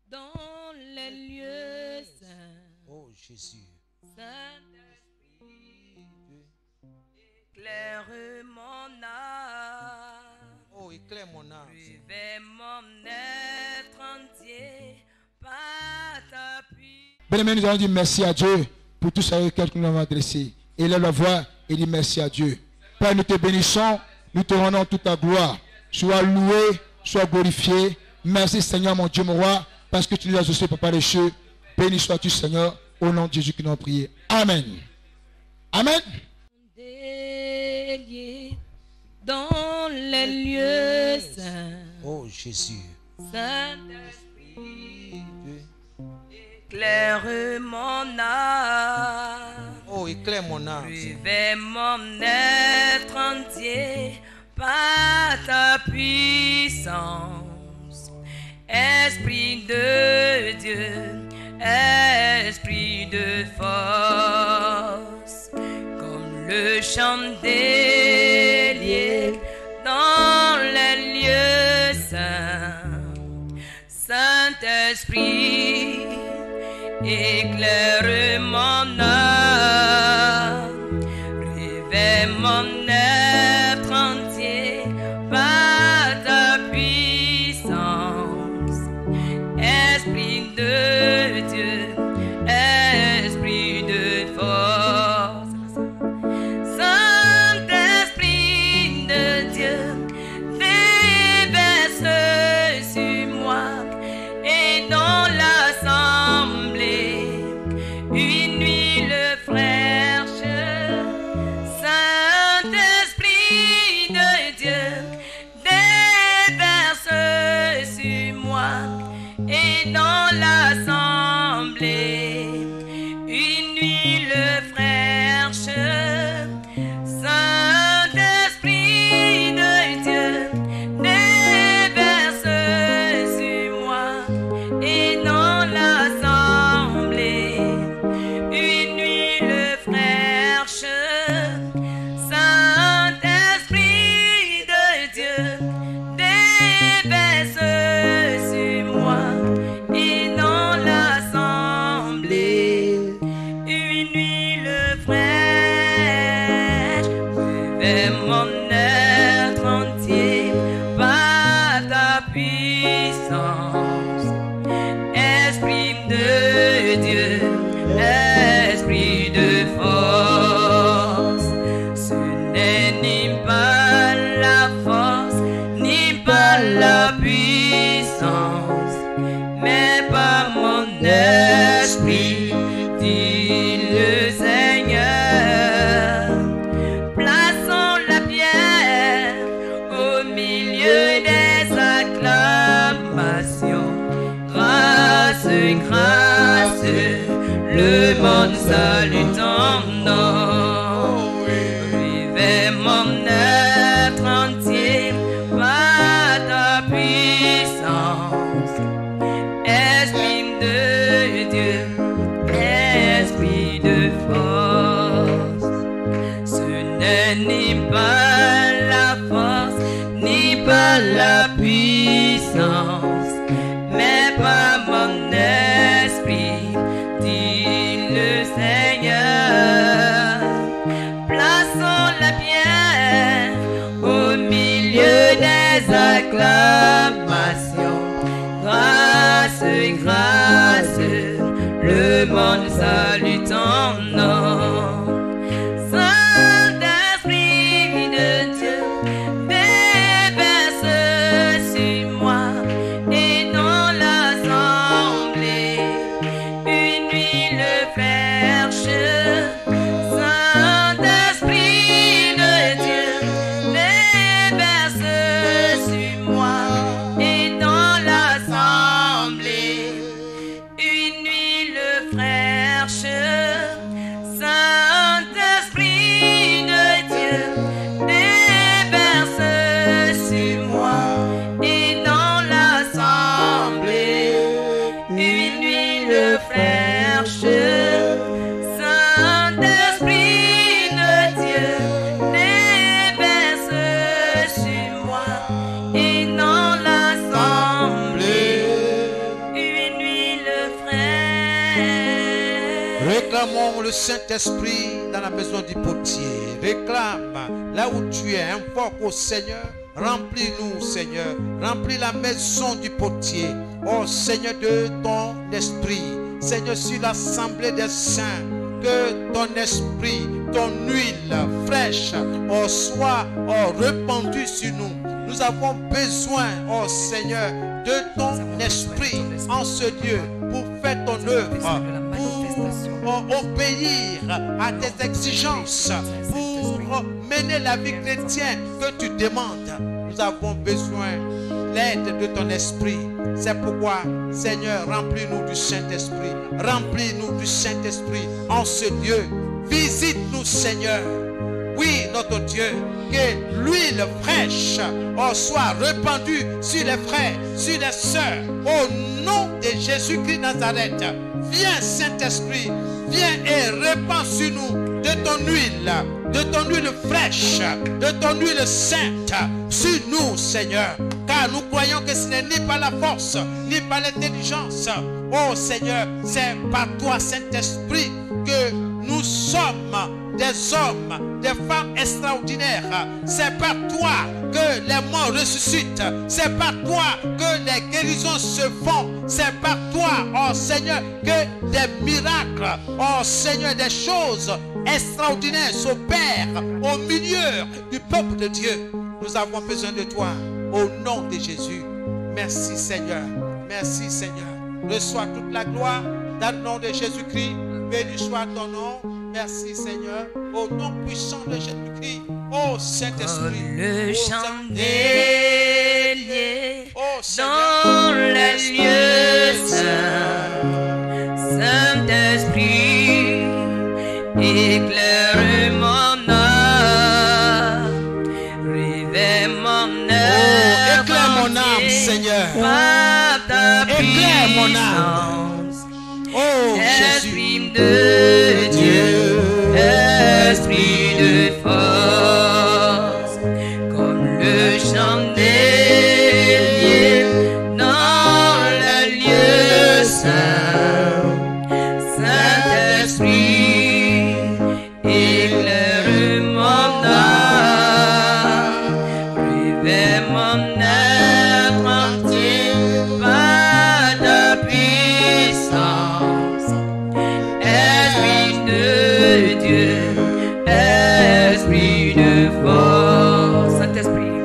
dans les lieux saints. Oh Jésus. Saint-Esprit, éclaire mon âme. Oh, éclaire mon âme. Revêt mon être entier par ta puissance. Bien-aimés, nous allons dire merci à Dieu pour tout ça que nous avons adressé. Élève la voix et dit merci à Dieu. Père, nous te bénissons, nous te rendons toute ta gloire. Sois loué, sois glorifié. Merci Seigneur, mon Dieu, mon roi, parce que tu nous as associés, Papa des cieux. Béni sois-tu, Seigneur, au nom de Jésus que nous avons prié. Amen. Amen. Délié dans les lieux saints. Oh Jésus. Saint-Esprit, éclaire mon âme. Oh, éclaire mon âme. Revêt mon être entier par ta puissance. Esprit de Dieu, Esprit de force, comme le chant délié dans les lieux saints. Saint-Esprit, éclaire mon âme, réveille mon être entier par ta puissance. Esprit de Dieu, Esprit de force. Saint-Esprit de Dieu, déverse sur moi et dans l'assemblée une huile fraîche. Saint-Esprit de Dieu, déverse sur moi et dans l'assemblée une huile fraîche. Saint-Esprit de Dieu, déverse sur moi et dans l'assemblée une huile fraîche. Saint-Esprit de Dieu, déverse sur moi et dans l'assemblée une huile fraîche. Réveille mon être entier par ta puissance. Esprit de Dieu, Esprit de force, ce n'est ni pas la force, ni pas la puissance, mais par mon esprit, dit le Seigneur. Plaçons la pierre au milieu des acclamations. Grâce, grâce, le monde salue ton nom. Réveille mon être entier par ta puissance. Esprit de Dieu, Esprit de force, ce n'est ni pas la force, ni pas la puissance, mais par mon esprit, dit le Seigneur. Plaçons la pierre au milieu des acclamations. Grâce, grâce, le monde salue ton nom. Saint-Esprit de Dieu, déverse sur moi et dans l'assemblée une huile fraîche. Saint-Esprit de Dieu, déverse sur moi et dans l'assemblée une huile fraîche. Réclamons le Saint-Esprit dans la maison du potier. Réclame là où tu es. Invoque au Seigneur. Remplis-nous, Seigneur. Remplis la maison du potier. Oh Seigneur, de ton esprit. Seigneur, sur l'assemblée des saints, que ton esprit, ton huile fraîche, oh, soit répandue sur nous. Nous avons besoin, oh Seigneur, de ton esprit en ce lieu pour faire ton œuvre, pour obéir à tes exigences, pour mener la vie chrétienne que tu demandes. Nous avons besoin de l'aide de ton esprit. C'est pourquoi, Seigneur, remplis-nous du Saint-Esprit. Remplis-nous du Saint-Esprit en ce lieu. Visite-nous, Seigneur. Oui, notre Dieu, que l'huile fraîche soit répandue sur les frères, sur les sœurs. Au nom de Jésus-Christ Nazareth, viens, Saint-Esprit, viens et répands sur nous de ton huile fraîche, de ton huile sainte sur nous, Seigneur. Car nous croyons que ce n'est ni par la force, ni par l'intelligence. Oh Seigneur, c'est par toi, Saint-Esprit, que nous sommes des hommes, des femmes extraordinaires. C'est par toi que les morts ressuscitent. C'est par toi que les guérisons se font. C'est par toi, oh Seigneur, que des miracles, oh Seigneur, des choses extraordinaires s'opèrent au milieu du peuple de Dieu. Nous avons besoin de toi. Au nom de Jésus. Merci Seigneur. Merci Seigneur. Reçois toute la gloire dans le nom de Jésus-Christ. Béni soit ton nom. Merci Seigneur. Au nom puissant de Jésus-Christ. Oh Saint-Esprit. Le Oh, chandelier oh, dans les lieux saints. Saint-Esprit, éclaire mon âme. Réveille mon âme. éclaire mon âme, Seigneur. Par ta Éclaire mon âme. puissance. Oh Jésus. Esprit de Dieu, esprit de force, comme le chandelier dans le lieu saint. Saint-Esprit, éclaire mon âme, réveille mon être entier par ta puissance. Esprit de Dieu, esprit de force. Saint-Esprit,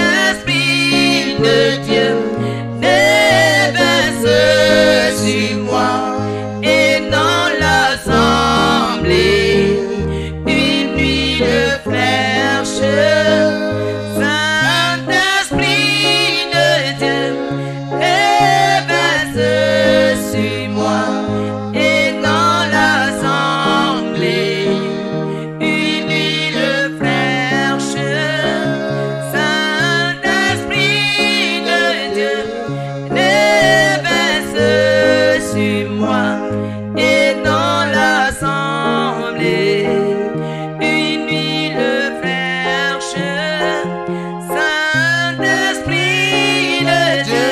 Saint-Esprit de Dieu, déverse sur moi et dans l'assemblée une huile fraîche. Saint-Esprit de Dieu, déverse sur moi et dans l'assemblée une huile fraîche. Saint-Esprit de Dieu, déverse sur moi et dans l'assemblée une huile fraîche. Saint-Esprit de Dieu,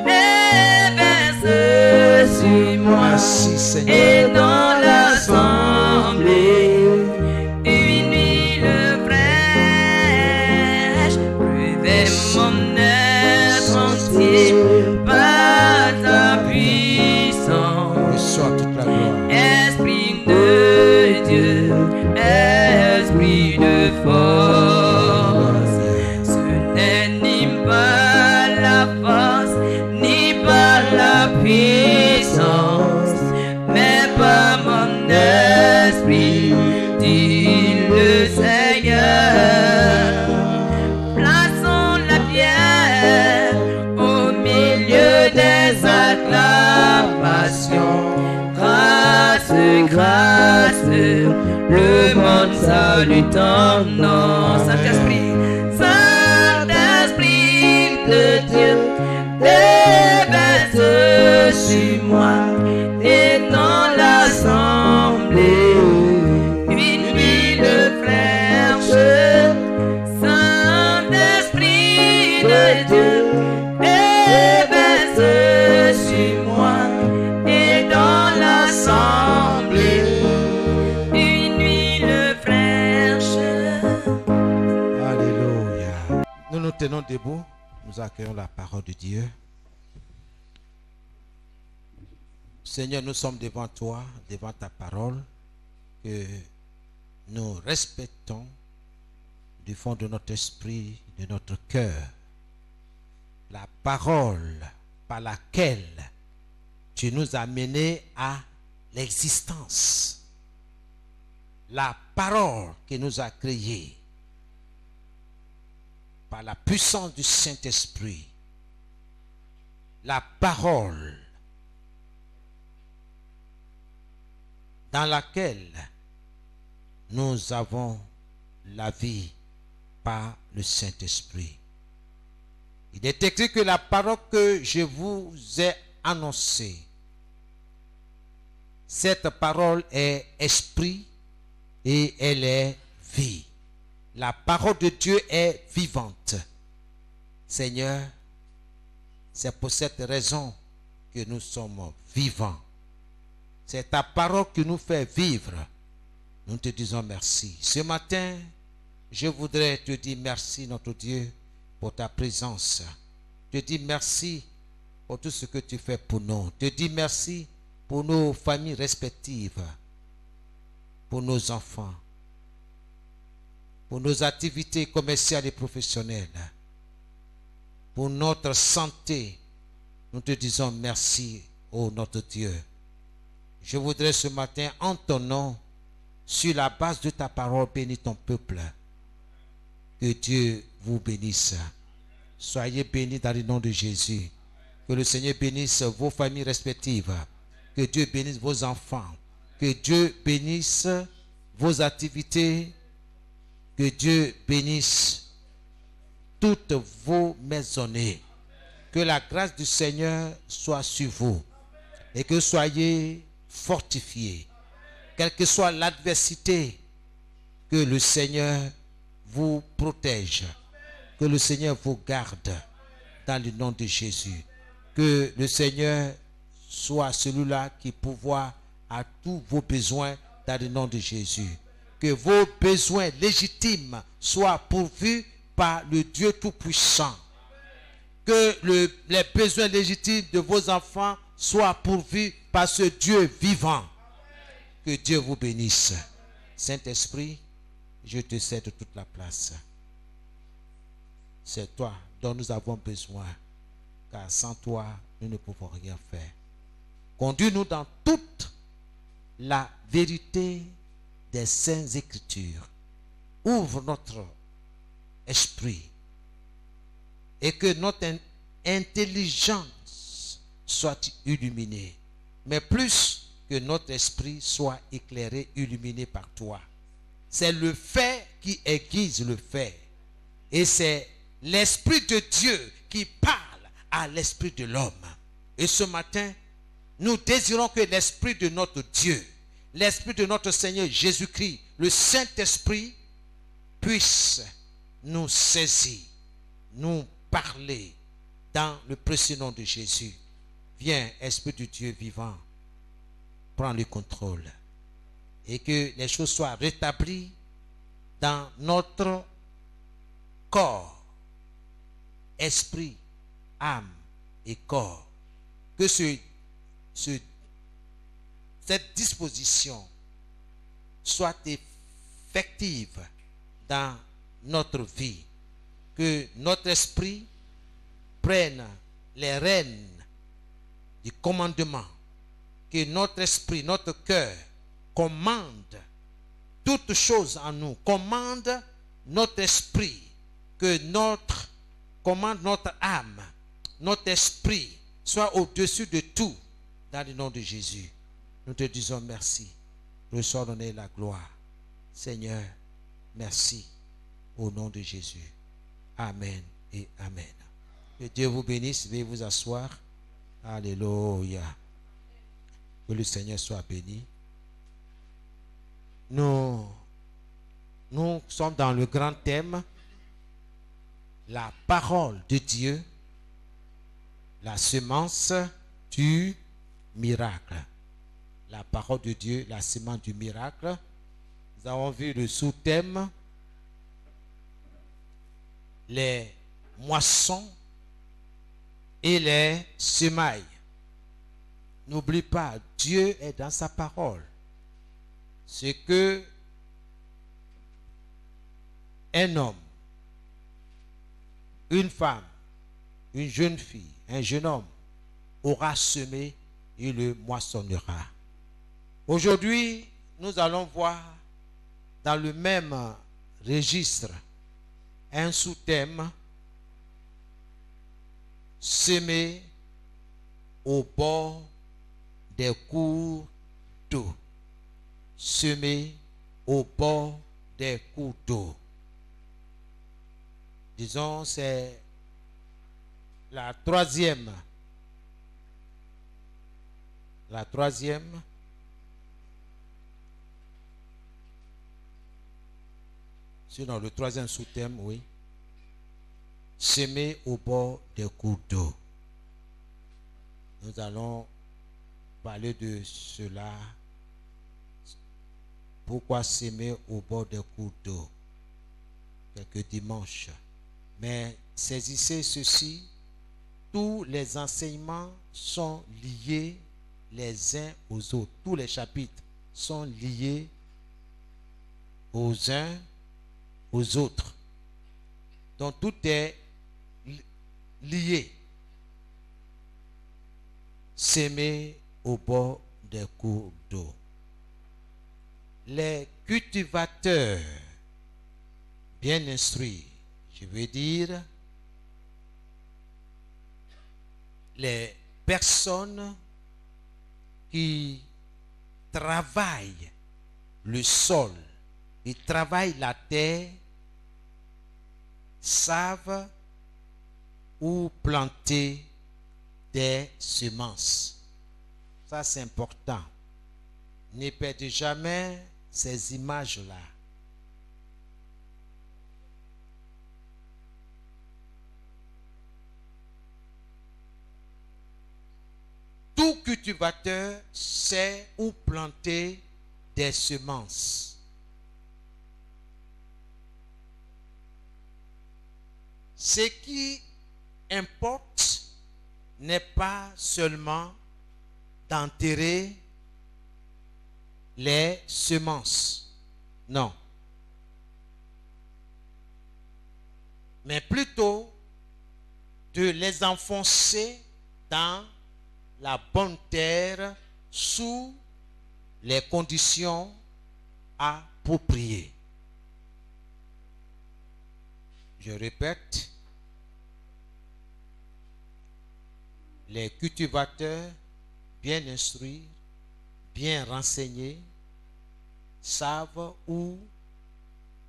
déverse sur moi Merci Seigneur. et dans l'assemblée une huile fraîche. Réveille mon être entier par ta puissance. Reçois toute la gloire. Esprit de Dieu, esprit de force, ce n'est ni par la force, ni par la puissance, mais par mon esprit, dit le Seigneur. Plaçons la pierre au milieu des acclamations. Grâce, grâce, le monde salue ton nom. Saint-Esprit, Saint-Esprit de Dieu, déverse sur moi et dans l'assemblée une huile fraîche. Saint-Esprit de Dieu, déverse sur moi et dans l'assemblée tenons debout, nous accueillons la parole de Dieu. Seigneur, nous sommes devant toi, devant ta parole, que nous respectons du fond de notre esprit, de notre cœur, la parole par laquelle tu nous as menés à l'existence, la parole qui nous a créés par la puissance du Saint-Esprit, la parole dans laquelle nous avons la vie par le Saint-Esprit. Il est écrit que la parole que je vous ai annoncée, cette parole est esprit et elle est vie. La parole de Dieu est vivante. Seigneur, c'est pour cette raison que nous sommes vivants. C'est ta parole qui nous fait vivre. Nous te disons merci. Ce matin, je voudrais te dire merci, notre Dieu, pour ta présence. Te dire merci pour tout ce que tu fais pour nous. Te dire merci pour nos familles respectives, pour nos enfants, pour nos activités commerciales et professionnelles, pour notre santé. Nous te disons merci, ô notre Dieu. Je voudrais ce matin, en ton nom, sur la base de ta parole, bénir ton peuple. Que Dieu vous bénisse. Soyez bénis dans le nom de Jésus. Que le Seigneur bénisse vos familles respectives. Que Dieu bénisse vos enfants. Que Dieu bénisse vos activités. Que Dieu bénisse toutes vos maisonnées. Que la grâce du Seigneur soit sur vous. Et que soyez fortifiés. Quelle que soit l'adversité, que le Seigneur vous protège. Que le Seigneur vous garde dans le nom de Jésus. Que le Seigneur soit celui-là qui pourvoit à tous vos besoins dans le nom de Jésus. Que vos besoins légitimes soient pourvus par le Dieu Tout-Puissant. Que les besoins légitimes de vos enfants soient pourvus par ce Dieu vivant. Que Dieu vous bénisse. Saint-Esprit, je te cède toute la place. C'est toi dont nous avons besoin, car sans toi, nous ne pouvons rien faire. Conduis-nous dans toute la vérité des Saintes Écritures. Ouvre notre esprit et que notre intelligence soit illuminée, mais plus que notre esprit soit éclairé, illuminé par toi. C'est le fait qui aiguise le fait. Et c'est l'Esprit de Dieu qui parle à l'esprit de l'homme. Et ce matin, nous désirons que l'Esprit de notre Dieu, l'Esprit de notre Seigneur Jésus-Christ, le Saint-Esprit, puisse nous saisir, nous parler dans le précieux nom de Jésus. Viens, Esprit de Dieu vivant, prends le contrôle et que les choses soient rétablies dans notre corps, esprit, âme et corps. Que cette disposition soit effective dans notre vie. Que notre esprit prenne les rênes du commandement. Que notre esprit, notre cœur commande toutes choses en nous. Commande notre esprit. Que commande notre âme, notre esprit soit au-dessus de tout dans le nom de Jésus. Nous te disons merci. Reçois l'honneur et la gloire. Seigneur, merci au nom de Jésus. Amen et amen. Que Dieu vous bénisse. Veuillez vous asseoir. Alléluia. Que le Seigneur soit béni. Nous sommes dans le grand thème, la parole de Dieu, la semence du miracle. La parole de Dieu, la semence du miracle. Nous avons vu le sous-thème, les moisson et les semailles. N'oublie pas, Dieu est dans sa parole. Ce que un homme, une femme, une jeune fille, un jeune homme aura semé, il le moissonnera. Aujourd'hui, nous allons voir dans le même registre un sous-thème: semer au bord des cours d'eau. Semer au bord des cours d'eau. Disons, c'est la troisième. Sinon, le troisième sous-thème, oui. Semer au bord des cours d'eau. Nous allons parler de cela. Pourquoi semer au bord des cours d'eau? Quelques dimanches. Mais saisissez ceci, tous les enseignements sont liés les uns aux autres. Tous les chapitres sont liés aux uns aux autres. Donc tout est lié. Semer au bord des cours d'eau. Les cultivateurs bien instruits, je veux dire, les personnes qui travaillent le sol, qui travaillent la terre, savent où planter des semences. Ça, c'est important. Ne perdez jamais ces images-là. Tout cultivateur sait où planter des semences. Ce qui importe n'est pas seulement d'enterrer les semences. Non. Mais plutôt de les enfoncer dans la bonne terre sous les conditions appropriées. Je répète, les cultivateurs bien instruits, bien renseignés, savent où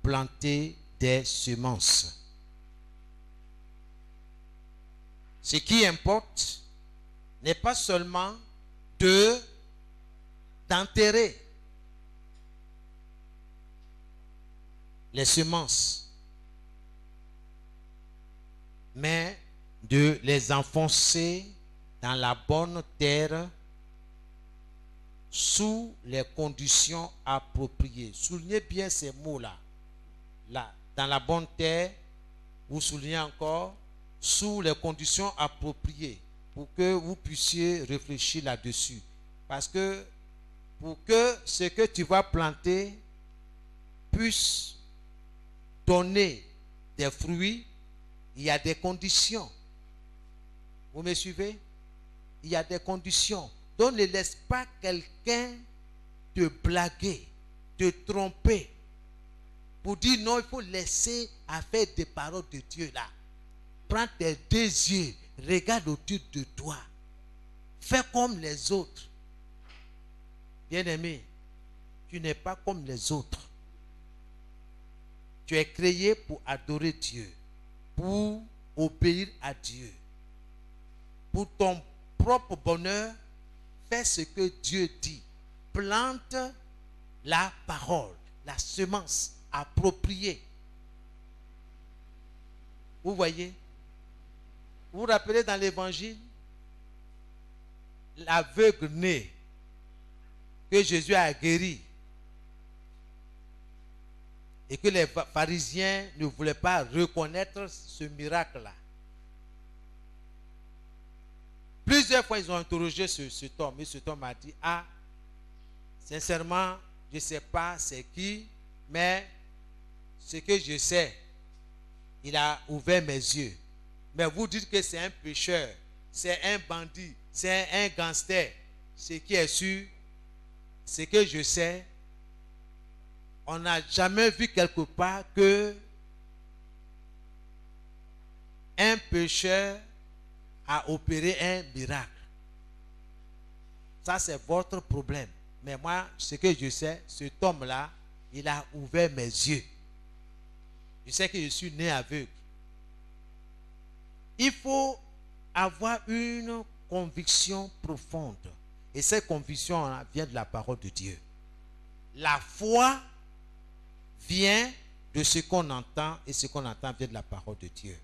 planter des semences. Ce qui importe n'est pas seulement d'enterrer les semences, mais de les enfoncer dans la bonne terre sous les conditions appropriées. Soulignez bien ces mots-là. Là, dans la bonne terre, vous soulignez encore sous les conditions appropriées pour que vous puissiez réfléchir là-dessus. Parce que pour que ce que tu vas planter puisse donner des fruits, il y a des conditions. Vous me suivez? Il y a des conditions. Donc ne laisse pas quelqu'un te blaguer, te tromper, pour dire non, il faut laisser affaire des paroles de Dieu là. Prends tes deux yeux, regarde autour de toi. Fais comme les autres. Bien-aimé, tu n'es pas comme les autres. Tu es créé pour adorer Dieu, pour obéir à Dieu. Pour ton propre bonheur, fais ce que Dieu dit. Plante la parole, la semence appropriée. Vous voyez? Vous vous rappelez dans l'évangile, l'aveugle né que Jésus a guéri et que les pharisiens ne voulaient pas reconnaître ce miracle-là. Plusieurs fois, ils ont interrogé cet homme. Et cet homme a dit, ah, sincèrement, je ne sais pas c'est qui, mais ce que je sais, il a ouvert mes yeux. Mais vous dites que c'est un pécheur, c'est un bandit, c'est un gangster. Ce qui est sûr, ce que je sais, on n'a jamais vu quelque part que un pécheur a opéré un miracle. Ça, c'est votre problème. Mais moi, ce que je sais, cet homme-là, il a ouvert mes yeux. Je sais que je suis né aveugle. Il faut avoir une conviction profonde. Et cette conviction vient de la parole de Dieu. La foi vient de ce qu'on entend, et ce qu'on entend vient de la parole de Dieu.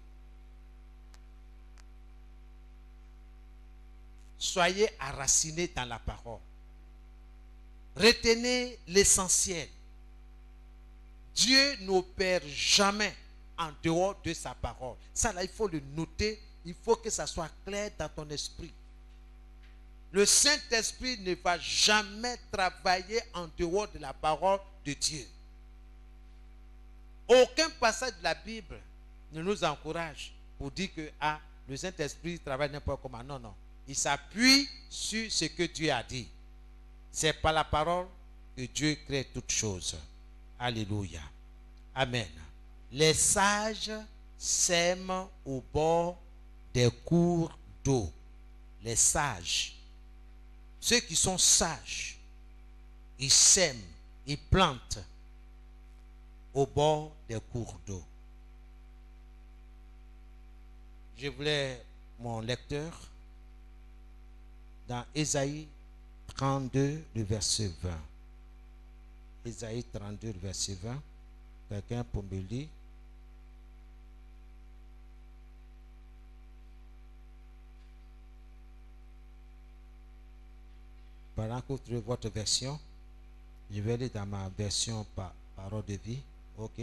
Soyez enracinés dans la parole. Retenez l'essentiel. Dieu n'opère jamais en dehors de sa parole. Ça là, il faut le noter. Il faut que ça soit clair dans ton esprit. Le Saint-Esprit ne va jamais travailler en dehors de la parole de Dieu. Aucun passage de la Bible ne nous encourage pour dire que le Saint-Esprit travaille n'importe comment. Non, non. Il s'appuie sur ce que Dieu a dit. C'est par la parole que Dieu crée toutes choses. Alléluia. Amen. Les sages sèment au bord des cours d'eau. Les sages. Ceux qui sont sages, ils sèment, ils plantent au bord des cours d'eau. Je voulais mon lecteur dans Ésaïe 32, le verset 20. Ésaïe 32, le verset 20. Quelqu'un pour me lire? Pendant que vous trouvez votre version, je vais aller dans ma version parole de vie. Ok.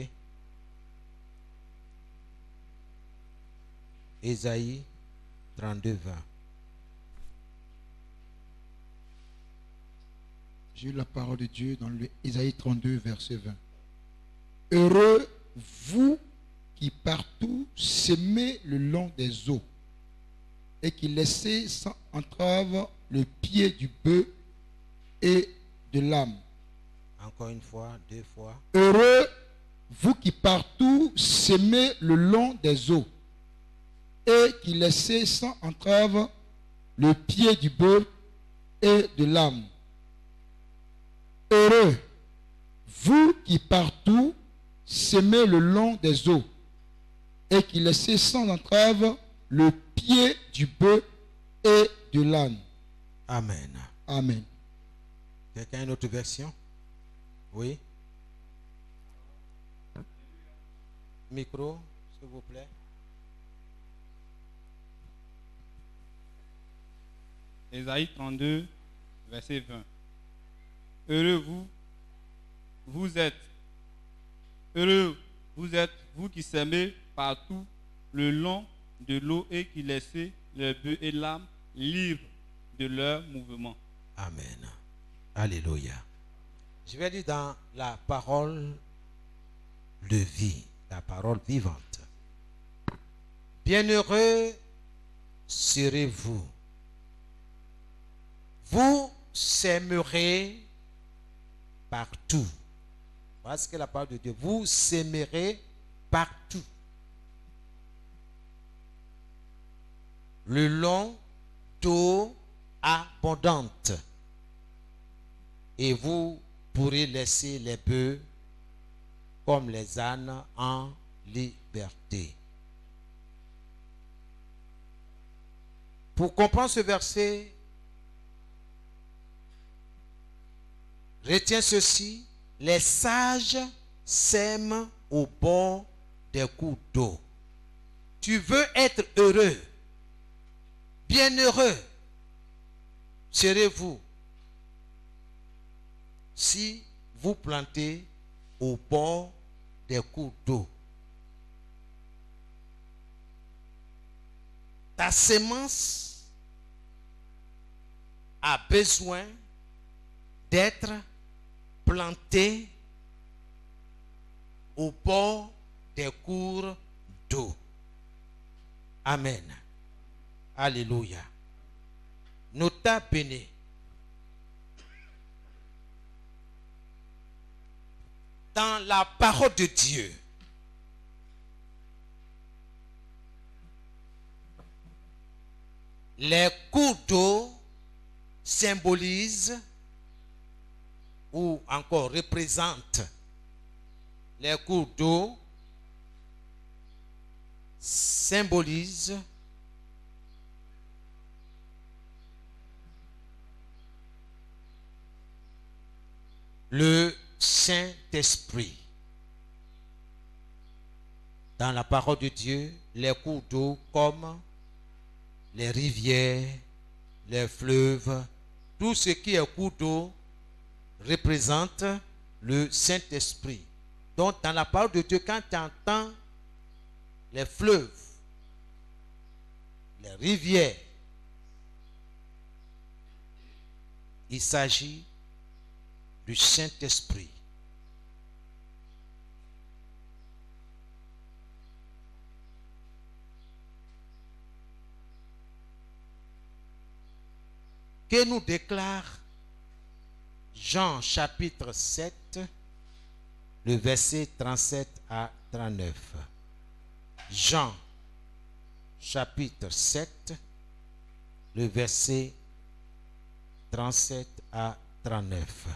Ésaïe 32, 20. J'ai eu la parole de Dieu dans le Ésaïe 32, verset 20. Heureux vous qui partout semez le long des eaux et qui laissez sans entrave le pied du bœuf et de l'âme. Encore une fois, deux fois. Heureux vous qui partout semez le long des eaux et qui laissez sans entrave le pied du bœuf et de l'âme. Heureux vous qui partout semez le long des eaux et qui laissez sans entrave le pied du bœuf et de l'âne. Amen. Amen. Quelqu'un a une autre version? Oui. Micro, s'il vous plaît. Ésaïe 32, verset 20. Heureux vous êtes, vous qui semez partout le long de l'eau et qui laissez les bœufs et l'âme libres de leur mouvement. Amen. Alléluia. Je vais dire dans la parole de vie, la parole vivante. Bienheureux serez-vous. Vous sèmerez partout. Voilà ce que la parole de Dieu. Vous sèmerez partout. Le long d'eau abondante. Et vous pourrez laisser les bœufs comme les ânes en liberté. Pour comprendre ce verset, retiens ceci: les sages sèment au bord des cours d'eau. Tu veux être heureux, bienheureux serez-vous si vous plantez au bord des cours d'eau. Ta sémence a besoin d'être planté au bord des cours d'eau. Amen. Alléluia. Nota bene. Dans la parole de Dieu, les cours d'eau symbolisent ou encore représentent les cours d'eau symbolisent le Saint-Esprit. Dans la parole de Dieu, les cours d'eau comme les rivières, les fleuves, tout ce qui est cours d'eau représente le Saint-Esprit. Donc, dans la parole de Dieu, quand tu entends les fleuves, les rivières, il s'agit du Saint-Esprit. Que nous déclare Jean chapitre 7, le verset 37 à 39. Jean chapitre 7, le verset 37 à 39.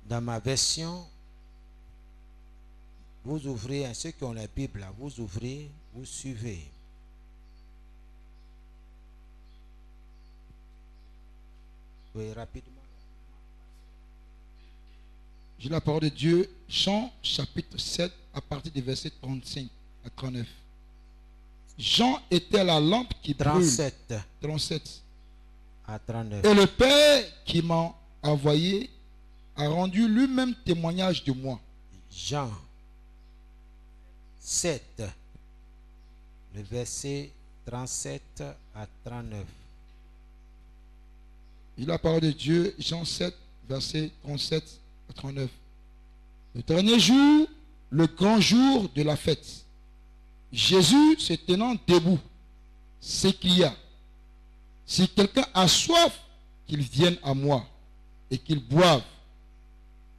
Dans ma version, vous ouvrez, ceux qui ont la Bible, là, vous ouvrez, vous suivez. Oui, rapidement. J'ai la parole de Dieu, Jean chapitre 7, à partir du verset 35 à 39. Jean était la lampe qui brûle. 37 à 39. Et le Père qui m'a envoyé a rendu lui-même témoignage de moi. Jean 7, le verset 37 à 39. Et la parole de Dieu, Jean 7, verset 37 à 39. Le dernier jour, le grand jour de la fête, Jésus se tenant debout, s'écria, si quelqu'un a soif, qu'il vienne à moi et qu'il boive.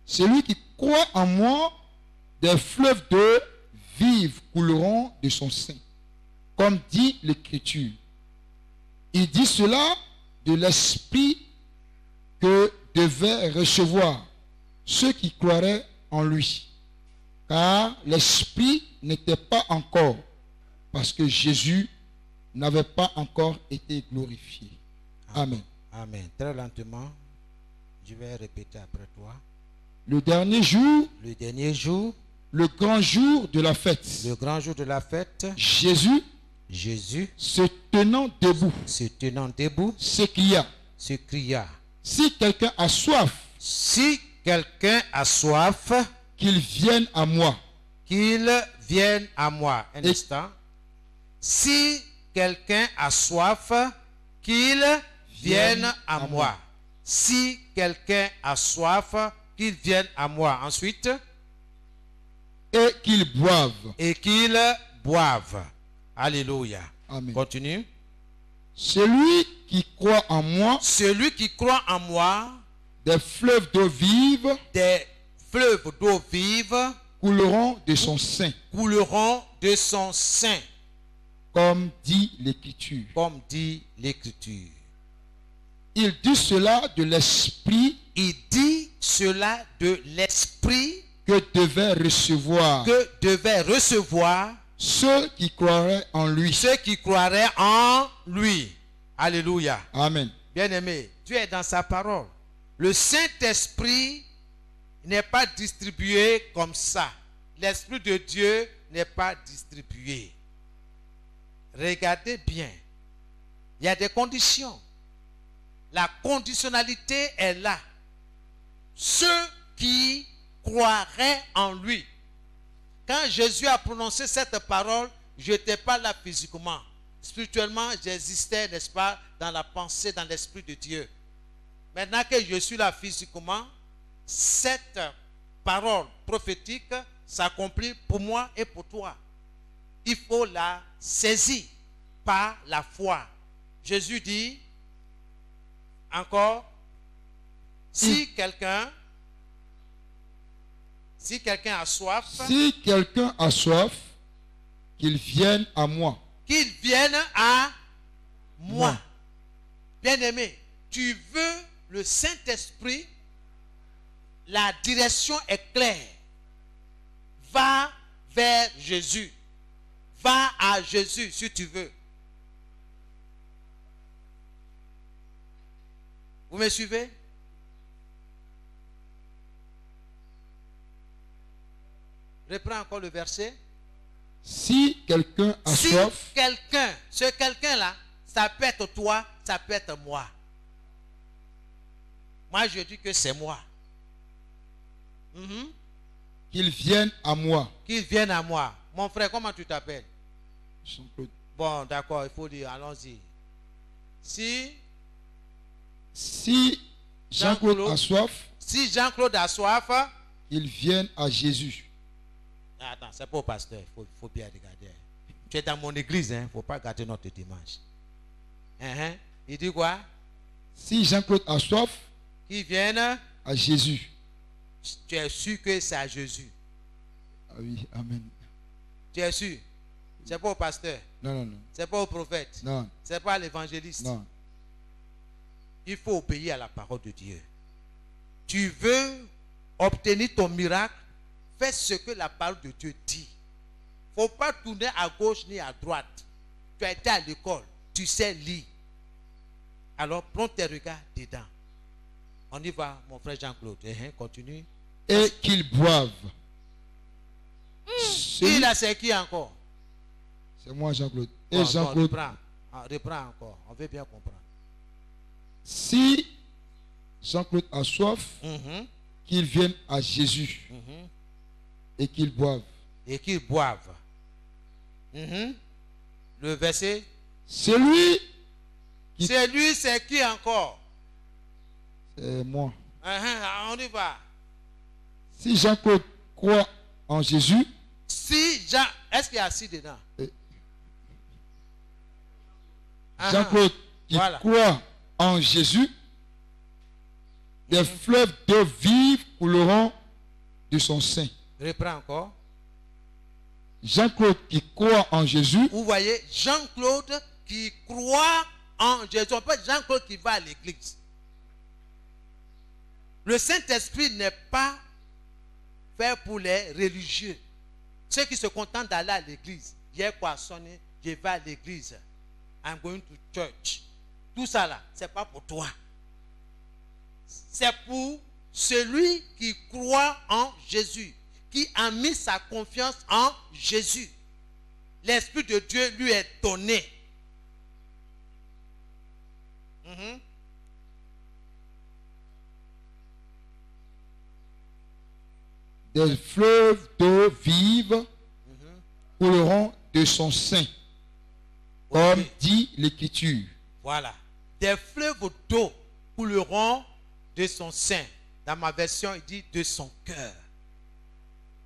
Celui qui croit en moi, des fleuves d'eau vives couleront de son sein, comme dit l'Écriture. Il dit cela de l'Esprit que devaient recevoir ceux qui croiraient en lui. Car l'Esprit n'était pas encore, parce que Jésus n'avait pas encore été glorifié. Amen. Amen. Très lentement, je vais répéter après toi. Le dernier jour, le grand jour de la fête, Jésus, se tenant debout, s'écria, si quelqu'un a soif, qu'il vienne à moi. Un instant. Si quelqu'un a soif, qu'il vienne à moi. Si quelqu'un a soif, qu'il vienne à moi. Ensuite, et qu'il boive. Alléluia. Amen. Continue. Celui qui croit en moi, des fleuves d'eau vive, couleront de son sein. Comme dit l'Écriture. Il dit cela de l'Esprit. Que devaient recevoir ceux qui croiraient en lui. Alléluia. Amen. Bien-aimé, Dieu est dans sa parole. Le Saint-Esprit n'est pas distribué comme ça. L'Esprit de Dieu n'est pas distribué. Regardez bien. Il y a des conditions. La conditionnalité est là. ceux qui croiraient en lui. Quand Jésus a prononcé cette parole, je n'étais pas là physiquement. Spirituellement, j'existais, n'est-ce pas, dans la pensée, dans l'esprit de Dieu. Maintenant que je suis là physiquement, cette parole prophétique s'accomplit pour moi et pour toi. Il faut la saisir par la foi. Jésus dit encore, si quelqu'un a soif, Si quelqu'un a soif, qu'il vienne à moi. qu'il vienne à moi. Moi. Bien-aimé, tu veux le Saint-Esprit, la direction est claire. Va vers Jésus. Va à Jésus si tu veux. Vous me suivez? Reprends encore le verset. Si quelqu'un a Si soif, quelqu'un, ce quelqu'un-là, ça peut être toi, ça peut être moi. Moi, je dis que c'est moi. Mhm. qu'il vienne à moi. Qu'il vienne à moi. Mon frère, comment tu t'appelles? Jean-Claude. Bon, d'accord, il faut dire, allons-y. Si Jean-Claude Jean-Claude a soif, Jean-Claude a soif, qu'il vienne à Jésus. attends, c'est pas au pasteur, il faut bien regarder. Tu es dans mon église, il ne faut pas gâter notre dimanche. Il dit quoi? Si Jean-Claude a soif, Qu'il vienne, à Jésus. tu es sûr que c'est à Jésus. Ah oui, amen. Tu es sûr? C'est pas au pasteur, Non, non, non. c'est pas au prophète, Non, c'est pas à l'évangéliste. non. Il faut obéir à la parole de Dieu. Tu veux obtenir ton miracle, fais ce que la parole de Dieu dit. Il ne faut pas tourner à gauche ni à droite. Tu as été à l'école, tu sais lire. Alors prends tes regards dedans. On y va, mon frère Jean-Claude. Continue. Et qu'ils boivent. Il a c'est qui encore? C'est moi, Jean-Claude. Et Bon, Jean-Claude, reprends encore. On veut bien comprendre. si Jean-Claude a soif, Mhm, qu'il vienne à Jésus mhm. et qu'il boive. Et qu'ils boivent. Mhm. Le verset. Celui qui... C'est lui, c'est qui encore? C'est moi. On y va. Si Jean-Claude croit en Jésus, Si Jean, est-ce qu'il y a assis dedans? Jean-Claude qui Voilà. croit en Jésus, des fleuves d'eau vive couleront de son sein. Reprends encore. Jean-Claude qui croit en Jésus, Vous voyez, Jean-Claude qui croit en Jésus. On peut dire Jean-Claude qui va à l'église. Le Saint-Esprit n'est pas fait pour les religieux. Ceux qui se contentent d'aller à l'église. Hier quoi sonné, je vais à l'église. I'm going to church. Tout ça là, c'est pas pour toi. C'est pour celui qui croit en Jésus, qui a mis sa confiance en Jésus. L'Esprit de Dieu lui est donné. Mhm. des fleuves d'eau vive couleront de son sein, comme Ok. dit l'Écriture. Voilà. Des fleuves d'eau couleront de son sein. Dans ma version, il dit de son cœur,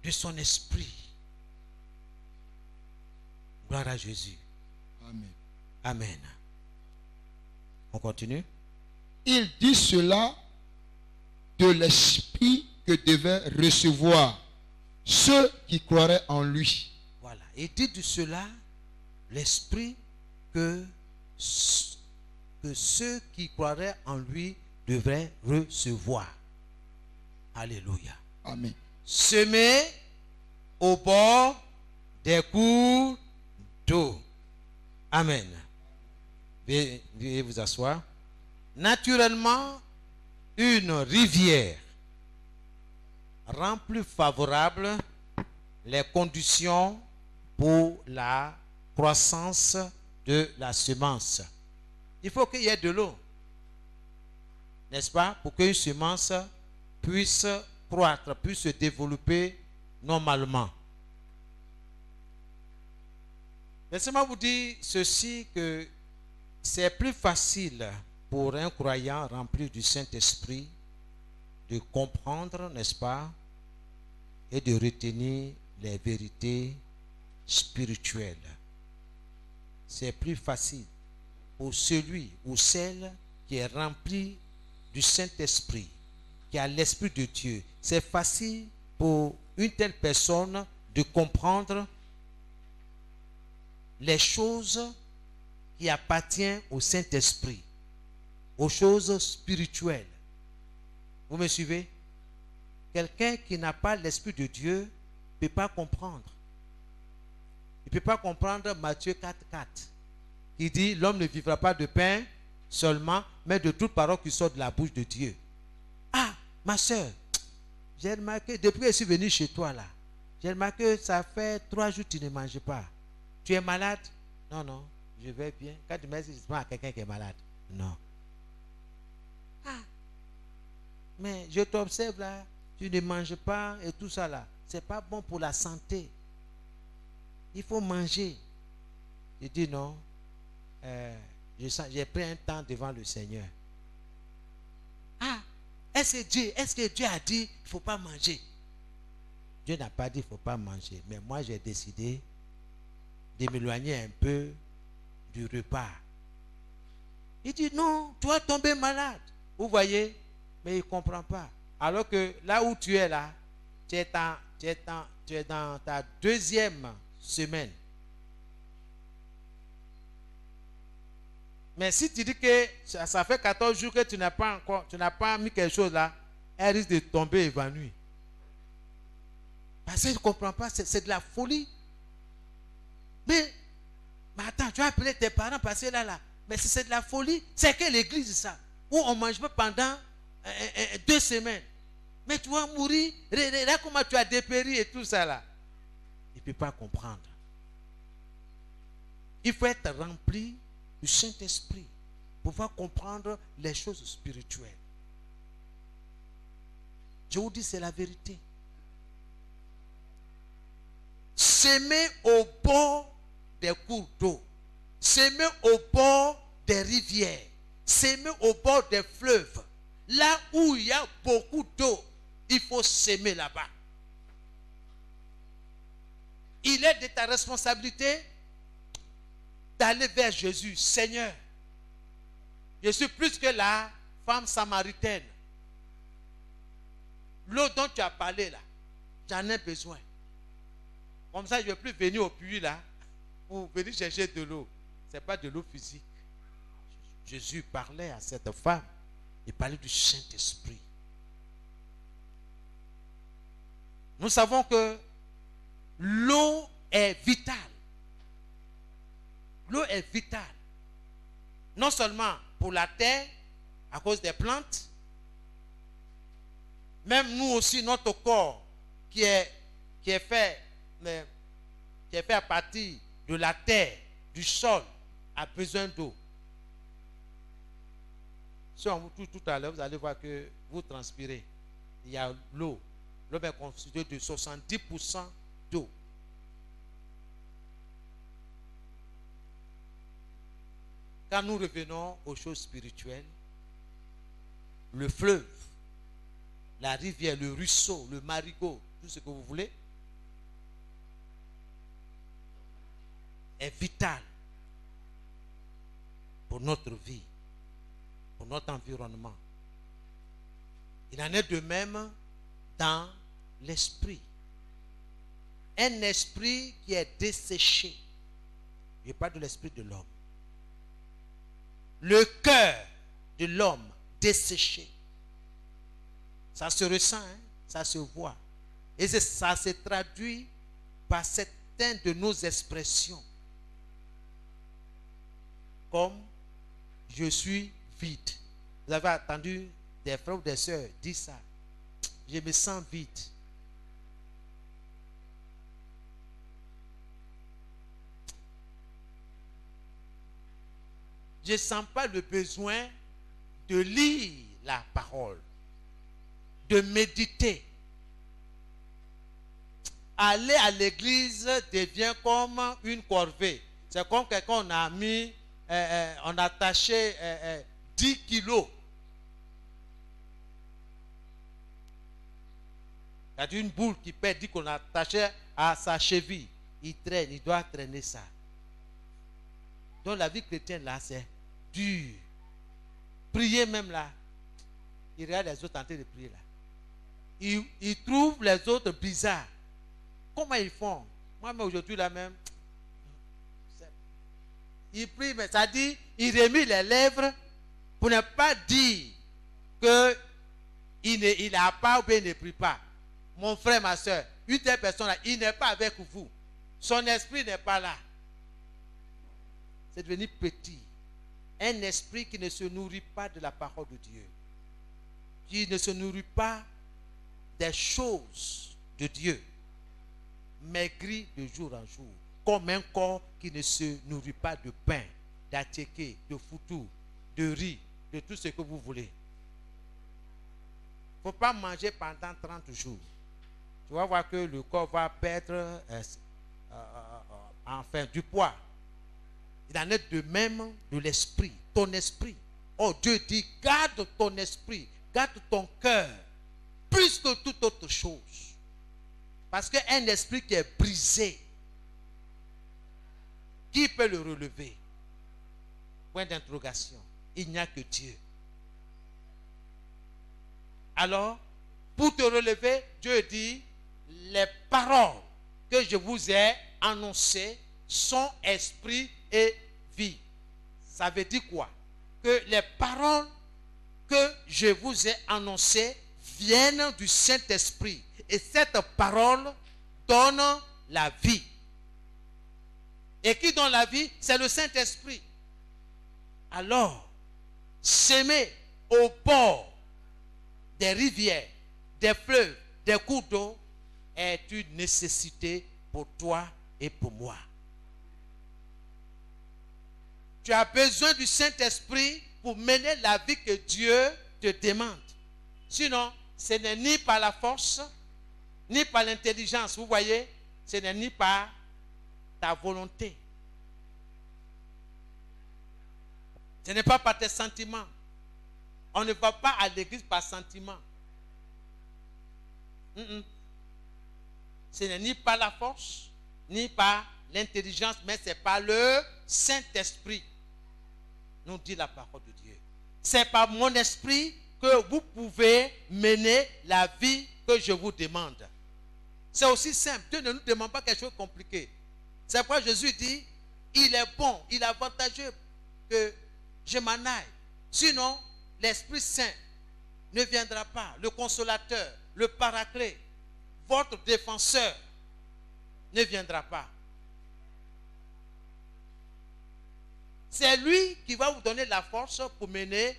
de son esprit. Gloire à Jésus. Amen. Amen. On continue. Il dit cela de l'esprit que devaient recevoir ceux qui croiraient en lui. Voilà. Il dit de cela l'esprit que ceux qui croiraient en lui devraient recevoir. Alléluia. Amen. Semé au bord des cours d'eau. Amen. Veuillez vous asseoir. Naturellement, une rivière rend plus favorable les conditions pour la croissance de la semence. Il faut qu'il y ait de l'eau, n'est-ce pas, pour qu'une semence puisse croître, puisse se développer normalement. Laissez-moi vous dire ceci, que c'est plus facile pour un croyant rempli du Saint-Esprit de comprendre, n'est-ce pas, et de retenir les vérités spirituelles. C'est plus facile pour celui ou celle qui est rempli du Saint-Esprit, qui a l'Esprit de Dieu. C'est facile pour une telle personne de comprendre les choses qui appartiennent au Saint-Esprit, aux choses spirituelles. Vous me suivez? Quelqu'un qui n'a pas l'Esprit de Dieu ne peut pas comprendre. Il ne peut pas comprendre Matthieu 4,4 qui dit: l'homme ne vivra pas de pain seulement, mais de toute parole qui sort de la bouche de Dieu. Ah, ma soeur, j'ai remarqué, depuis que je suis venu chez toi là, j'ai remarqué que ça fait 3 jours que tu ne manges pas. Tu es malade? Non, non, je vais bien. Quand tu me dis, je à quelqu'un qui est malade. Non. Ah, mais je t'observe là, tu ne manges pas et tout ça là. C'est pas bon pour la santé. Il faut manger. Je dis non. J'ai pris un temps devant le Seigneur. Ah, est-ce que Dieu a dit il ne faut pas manger? Dieu n'a pas dit il ne faut pas manger. Mais moi j'ai décidé de m'éloigner un peu du repas. Il dit non, tu vas tomber malade. Vous voyez? Mais il ne comprend pas. Alors que là où tu es là, tu es dans ta 2e semaine. Mais si tu dis que ça fait 14 jours que tu n'as pas mis quelque chose là, elle risque de tomber évanouie. Parce qu'elle ne comprend pas, c'est de la folie. Mais attends, tu as appelé tes parents passer là. Mais si c'est de la folie, c'est que l'église ça, où on ne mange pas pendant 2 semaines. Mais tu vas mourir, là comment tu as dépéri et tout ça là. Il ne peut pas comprendre. Il faut être rempli du Saint-Esprit pour pouvoir comprendre les choses spirituelles. Je vous dis, c'est la vérité. S'aimer au bord des cours d'eau, s'aimer au bord des rivières, s'aimer au bord des fleuves, là où il y a beaucoup d'eau, il faut s'aimer là-bas. Il est de ta responsabilité d'aller vers Jésus. Seigneur, je suis plus que la femme samaritaine. L'eau dont tu as parlé là, j'en ai besoin. Comme ça, je ne vais plus venir au puits là pour venir chercher de l'eau. Ce n'est pas de l'eau physique. Jésus parlait à cette femme. Il parlait du Saint-Esprit. Nous savons que l'eau est vitale. L'eau est vitale. Non seulement pour la terre, à cause des plantes, même nous aussi, notre corps qui est fait à partir de la terre, du sol, a besoin d'eau. Si on vous touche tout à l'heure, vous allez voir que vous transpirez. Il y a l'eau. L'eau est constituée de 70% d'eau. Quand nous revenons aux choses spirituelles, le fleuve, la rivière, le ruisseau, le marigot, tout ce que vous voulez, est vital pour notre vie, pour notre environnement. Il en est de même dans l'esprit. Un esprit qui est desséché. Je parle de l'esprit de l'homme. Le cœur de l'homme desséché. Ça se ressent, hein? Ça se voit. Et ça se traduit par certaines de nos expressions. Comme je suis vide. Vous avez entendu des frères ou des sœurs dire ça. Je me sens vide. Je ne sens pas le besoin de lire la parole, de méditer. Aller à l'église devient comme une corvée. C'est comme quelqu'un, on a mis, on a attaché 10 kilos. Il y a une boule qui pèse, dit qu'on a attaché à sa cheville. Il traîne, il doit traîner ça. Donc la vie chrétienne là, c'est dur. Prier même là. Il regarde les autres en train de prier là. Il trouve les autres bizarres. Comment ils font? Moi, mais aujourd'hui là même, il prie, mais ça dit, il remet les lèvres pour ne pas dire qu'il n'a pas ou bien il ne prie pas. Mon frère, ma soeur, une telle personne là, il n'est pas avec vous. Son esprit n'est pas là. C'est devenu petit. Un esprit qui ne se nourrit pas de la parole de Dieu. Qui ne se nourrit pas des choses de Dieu. Maigri de jour en jour. Comme un corps qui ne se nourrit pas de pain, d'attiéké, de foutou, de riz, de tout ce que vous voulez. Il ne faut pas manger pendant 30 jours. Tu vas voir que le corps va perdre enfin du poids. Il en est de même de l'esprit, ton esprit. Oh, Dieu dit, garde ton esprit, garde ton cœur, plus que toute autre chose. Parce qu'un esprit qui est brisé, qui peut le relever? Point d'interrogation. Il n'y a que Dieu. Alors, pour te relever, Dieu dit, les paroles que je vous ai annoncées sont esprit et vie. Ça veut dire quoi? Que les paroles que je vous ai annoncées viennent du Saint-Esprit. Et cette parole donne la vie. Et qui donne la vie? C'est le Saint-Esprit. Alors, s'aimer au bord des rivières, des fleuves, des cours d'eau est une nécessité pour toi et pour moi. Tu as besoin du Saint-Esprit pour mener la vie que Dieu te demande. Sinon, ce n'est ni par la force, ni par l'intelligence. Vous voyez, ce n'est ni par ta volonté. Ce n'est pas par tes sentiments. On ne va pas à l'église par sentiment. Ce n'est ni par la force, ni par l'intelligence, mais c'est par le Saint-Esprit, nous dit la parole de Dieu. C'est par mon esprit que vous pouvez mener la vie que je vous demande. C'est aussi simple. Dieu ne nous demande pas quelque chose de compliqué. C'est pourquoi Jésus dit, il est bon, il est avantageux que je m'en aille. Sinon, l'Esprit Saint ne viendra pas. Le consolateur, le paraclet, votre défenseur ne viendra pas. C'est lui qui va vous donner la force pour mener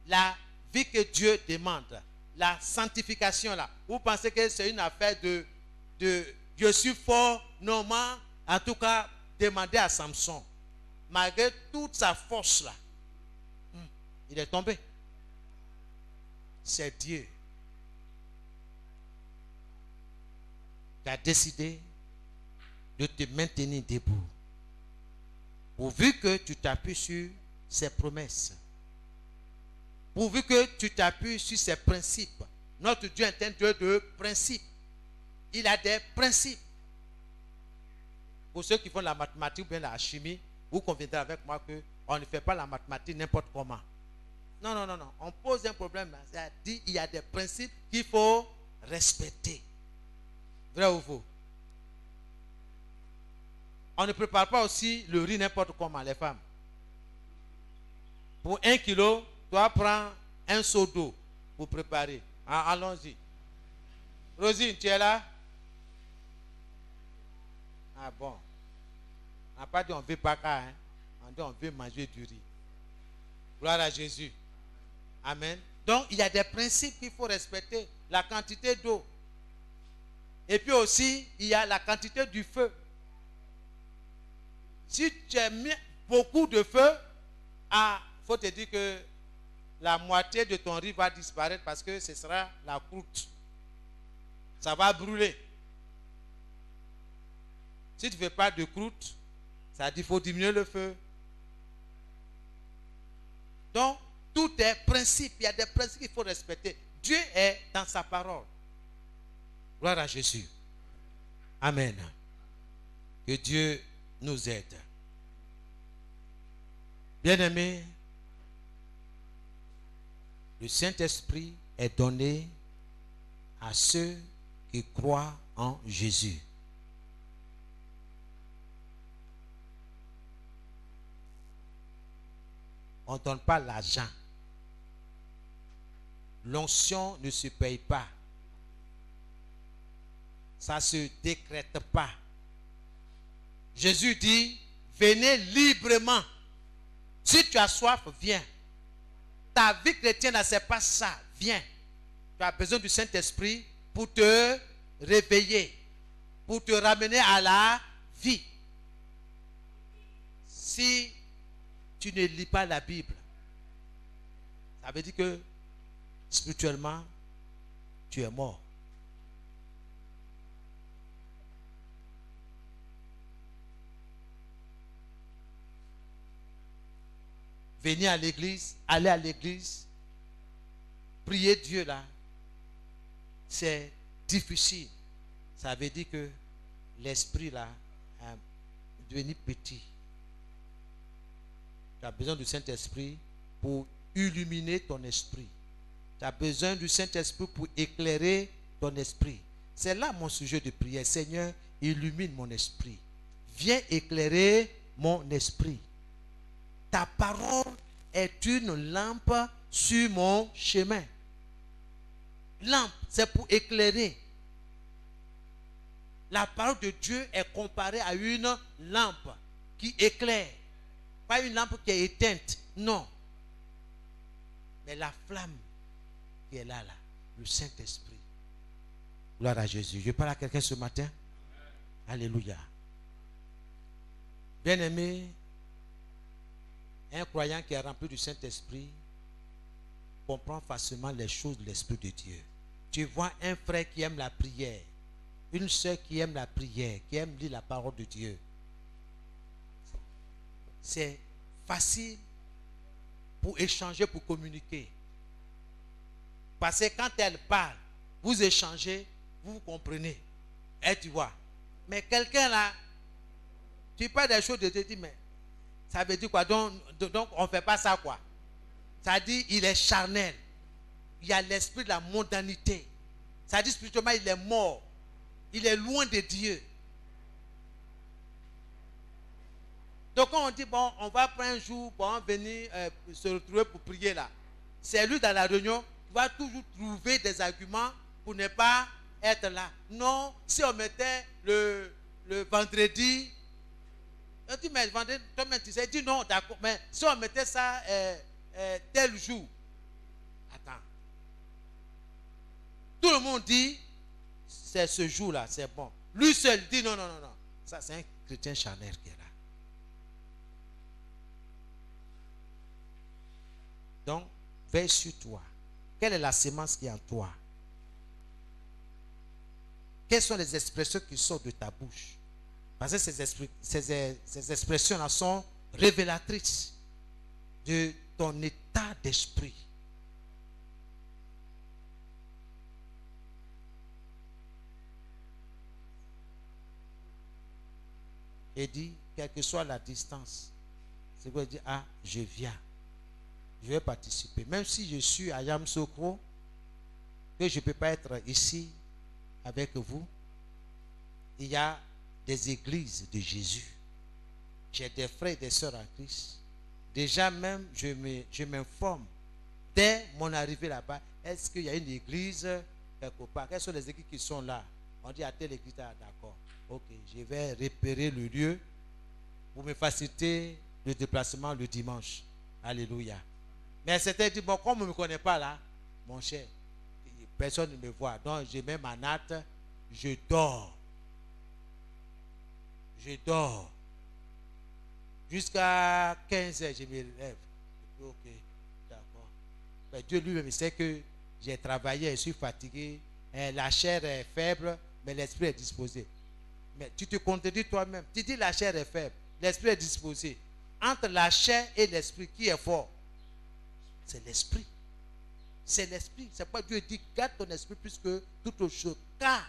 la vie que Dieu demande. La sanctification là. Vous pensez que c'est une affaire de je suis fort, normalement, en tout cas, demandez à Samson. Malgré toute sa force là, il est tombé. C'est Dieu qui a décidé de te maintenir debout. Pourvu que tu t'appuies sur ses promesses. Pourvu que tu t'appuies sur ses principes. Notre Dieu est un Dieu de principes. Il a des principes. Pour ceux qui font la mathématique ou bien la chimie, vous conviendrez avec moi qu'on ne fait pas la mathématique n'importe comment. Non, non, non, non. On pose un problème. C'est-à-dire qu'il y a des principes qu'il faut respecter. Vrai ou faux? On ne prépare pas aussi le riz n'importe comment, les femmes. Pour 1 kilo, tu dois prendre un seau d'eau pour préparer. Ah, allons-y. Rosine, tu es là? Ah bon. On n'a pas dit on ne veut pas qu'à, hein? On dit on veut manger du riz. Gloire à Jésus. Amen. Donc, il y a des principes qu'il faut respecter. La quantité d'eau. Et puis aussi, il y a la quantité du feu. Si tu as mis beaucoup de feu, il faut te dire que la moitié de ton riz va disparaître parce que ce sera la croûte. Ça va brûler. Si tu ne fais pas de croûte, ça dit qu'il faut diminuer le feu. Donc, tout est principe. Il y a des principes qu'il faut respecter. Dieu est dans sa parole. Gloire à Jésus. Amen. Que Dieu nous aide. Bien-aimés, le Saint-Esprit est donné à ceux qui croient en Jésus. On ne donne pas l'argent. L'onction ne se paye pas. Ça ne se décrète pas. Jésus dit, venez librement. Si tu as soif, viens. Ta vie chrétienne, ce n'est pas ça. Viens. Tu as besoin du Saint-Esprit pour te réveiller, pour te ramener à la vie. Si tu ne lis pas la Bible, ça veut dire que spirituellement, tu es mort. Venir à l'église, aller à l'église, prier Dieu là, c'est difficile. Ça veut dire que l'esprit là est devenu petit. Tu as besoin du Saint-Esprit pour illuminer ton esprit. Tu as besoin du Saint-Esprit pour éclairer ton esprit. C'est là mon sujet de prière. Seigneur, illumine mon esprit. Viens éclairer mon esprit. Ta parole est une lampe sur mon chemin. Lampe, c'est pour éclairer. La parole de Dieu est comparée à une lampe qui éclaire. Pas une lampe qui est éteinte, non. Mais la flamme qui est là, le Saint-Esprit. Gloire à Jésus. Je parle à quelqu'un ce matin. Alléluia. Bien-aimé, un croyant qui est rempli du Saint-Esprit comprend facilement les choses de l'Esprit de Dieu. Tu vois un frère qui aime la prière, une soeur qui aime la prière, qui aime lire la parole de Dieu. C'est facile pour échanger, pour communiquer. Parce que quand elle parle, vous échangez, vous comprenez. Et tu vois. Mais quelqu'un là, tu parles des choses de Dieu, tu dis, mais ça veut dire quoi? Donc on ne fait pas ça quoi? Ça dit il est charnel. Il y a l'esprit de la mondanité. Ça dit spirituellement il est mort. Il est loin de Dieu. Donc quand on dit bon, on va prendre un jour pour venir se retrouver pour prier là. C'est lui dans la réunion qui va toujours trouver des arguments pour ne pas être là. Non, si on mettait le vendredi. On dit, mais vendredi, toi-même tu sais, dit non, d'accord, mais si on mettait ça tel jour, attends. Tout le monde dit, c'est ce jour-là, c'est bon. Lui seul dit, non. Ça, c'est un chrétien charnel qui est là. Donc, veille sur toi. Quelle est la sémence qui est en toi? Quelles sont les expressions qui sortent de ta bouche? Parce que ces expressions-là sont révélatrices de ton état d'esprit. Et dit, quelle que soit la distance, c'est quoi dire, ah, je viens, je vais participer. Même si je suis à Yamoussoukro, que je ne peux pas être ici avec vous, il y a des églises de Jésus. J'ai des frères et des sœurs en Christ. Déjà même, je m'informe dès mon arrivée là-bas, est-ce qu'il y a une église quelque part? Quelles sont les églises qui sont là? On dit à telle église, d'accord. Ok, je vais repérer le lieu pour me faciliter le déplacement le dimanche. Alléluia. Mais c'était dit, bon, comme on ne me connaît pas là, mon cher, personne ne me voit. Donc, je mets ma natte, je dors. Je dors. Jusqu'à 15h, je me lève. Ok, d'accord. Mais Dieu lui-même sait que j'ai travaillé, je suis fatigué, la chair est faible, mais l'esprit est disposé. Mais tu te contredis toi-même. Tu dis la chair est faible, l'esprit est disposé. Entre la chair et l'esprit, qui est fort? C'est l'esprit. C'est l'esprit. C'est pourquoi Dieu dit garde ton esprit plus que toute autre chose. Car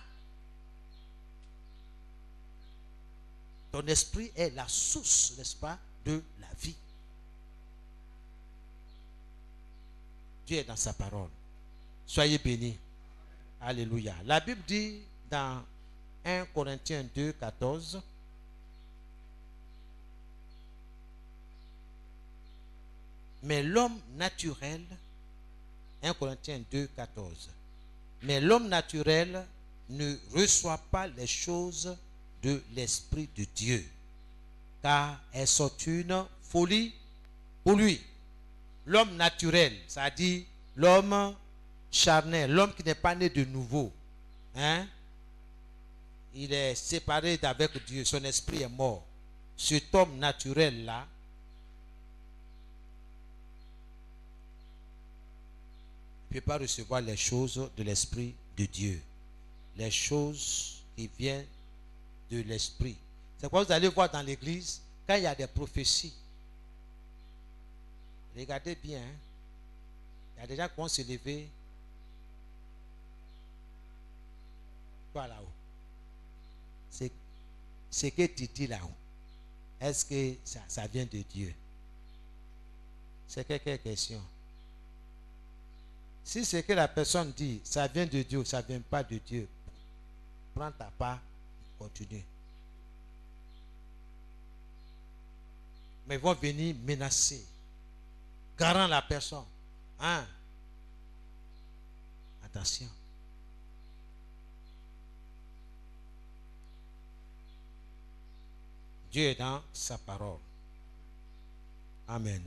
ton esprit est la source, n'est-ce pas, de la vie. Dieu est dans sa parole. Soyez bénis. Alléluia. La Bible dit dans 1 Corinthiens 2, 14. Mais l'homme naturel, 1 Corinthiens 2, 14. Mais l'homme naturel ne reçoit pas les choses de l'Esprit de Dieu, car elles sont une folie pour lui. L'homme naturel, c'est-à-dire l'homme charnel, l'homme qui n'est pas né de nouveau, hein? Il est séparé d'avec Dieu, son esprit est mort. Cet homme naturel-là ne peut pas recevoir les choses de l'Esprit de Dieu. Les choses qui viennent de l'Esprit. C'est quoi vous allez voir dans l'église, quand il y a des prophéties. Regardez bien, hein? Il y a des gens qui vont se lever. Quoi là-haut? C'est ce que tu dis là-haut. Est-ce que ça vient de Dieu? C'est quelques questions. Si ce que la personne dit, ça vient de Dieu, ça ne vient pas de Dieu, prends ta part, continue. Mais ils vont venir menacer, garant la personne. Hein? Attention. Dieu est dans sa parole. Amen.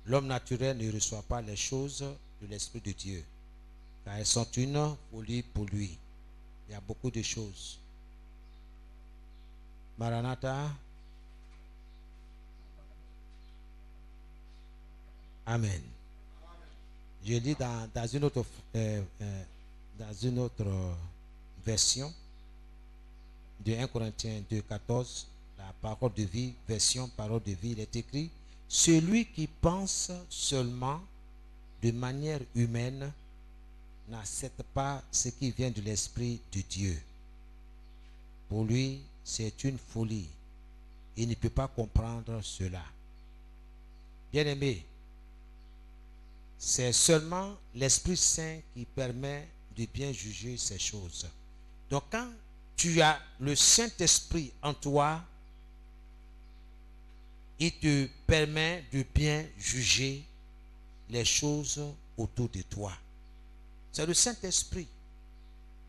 L'homme naturel ne reçoit pas les choses de l'Esprit de Dieu, car elles sont une folie pour lui. Il y a beaucoup de choses. Maranatha. Amen. Je lis dans une autre version de 1 Corinthiens 2, 14, la parole de vie, version parole de vie, il est écrit: celui qui pense seulement de manière humaine n'accepte pas ce qui vient de l'Esprit de Dieu. Pour lui, c'est une folie. Il ne peut pas comprendre cela. Bien-aimé, c'est seulement l'Esprit Saint qui permet de bien juger ces choses. Donc quand tu as le Saint-Esprit en toi, il te permet de bien juger les choses autour de toi. C'est le Saint-Esprit.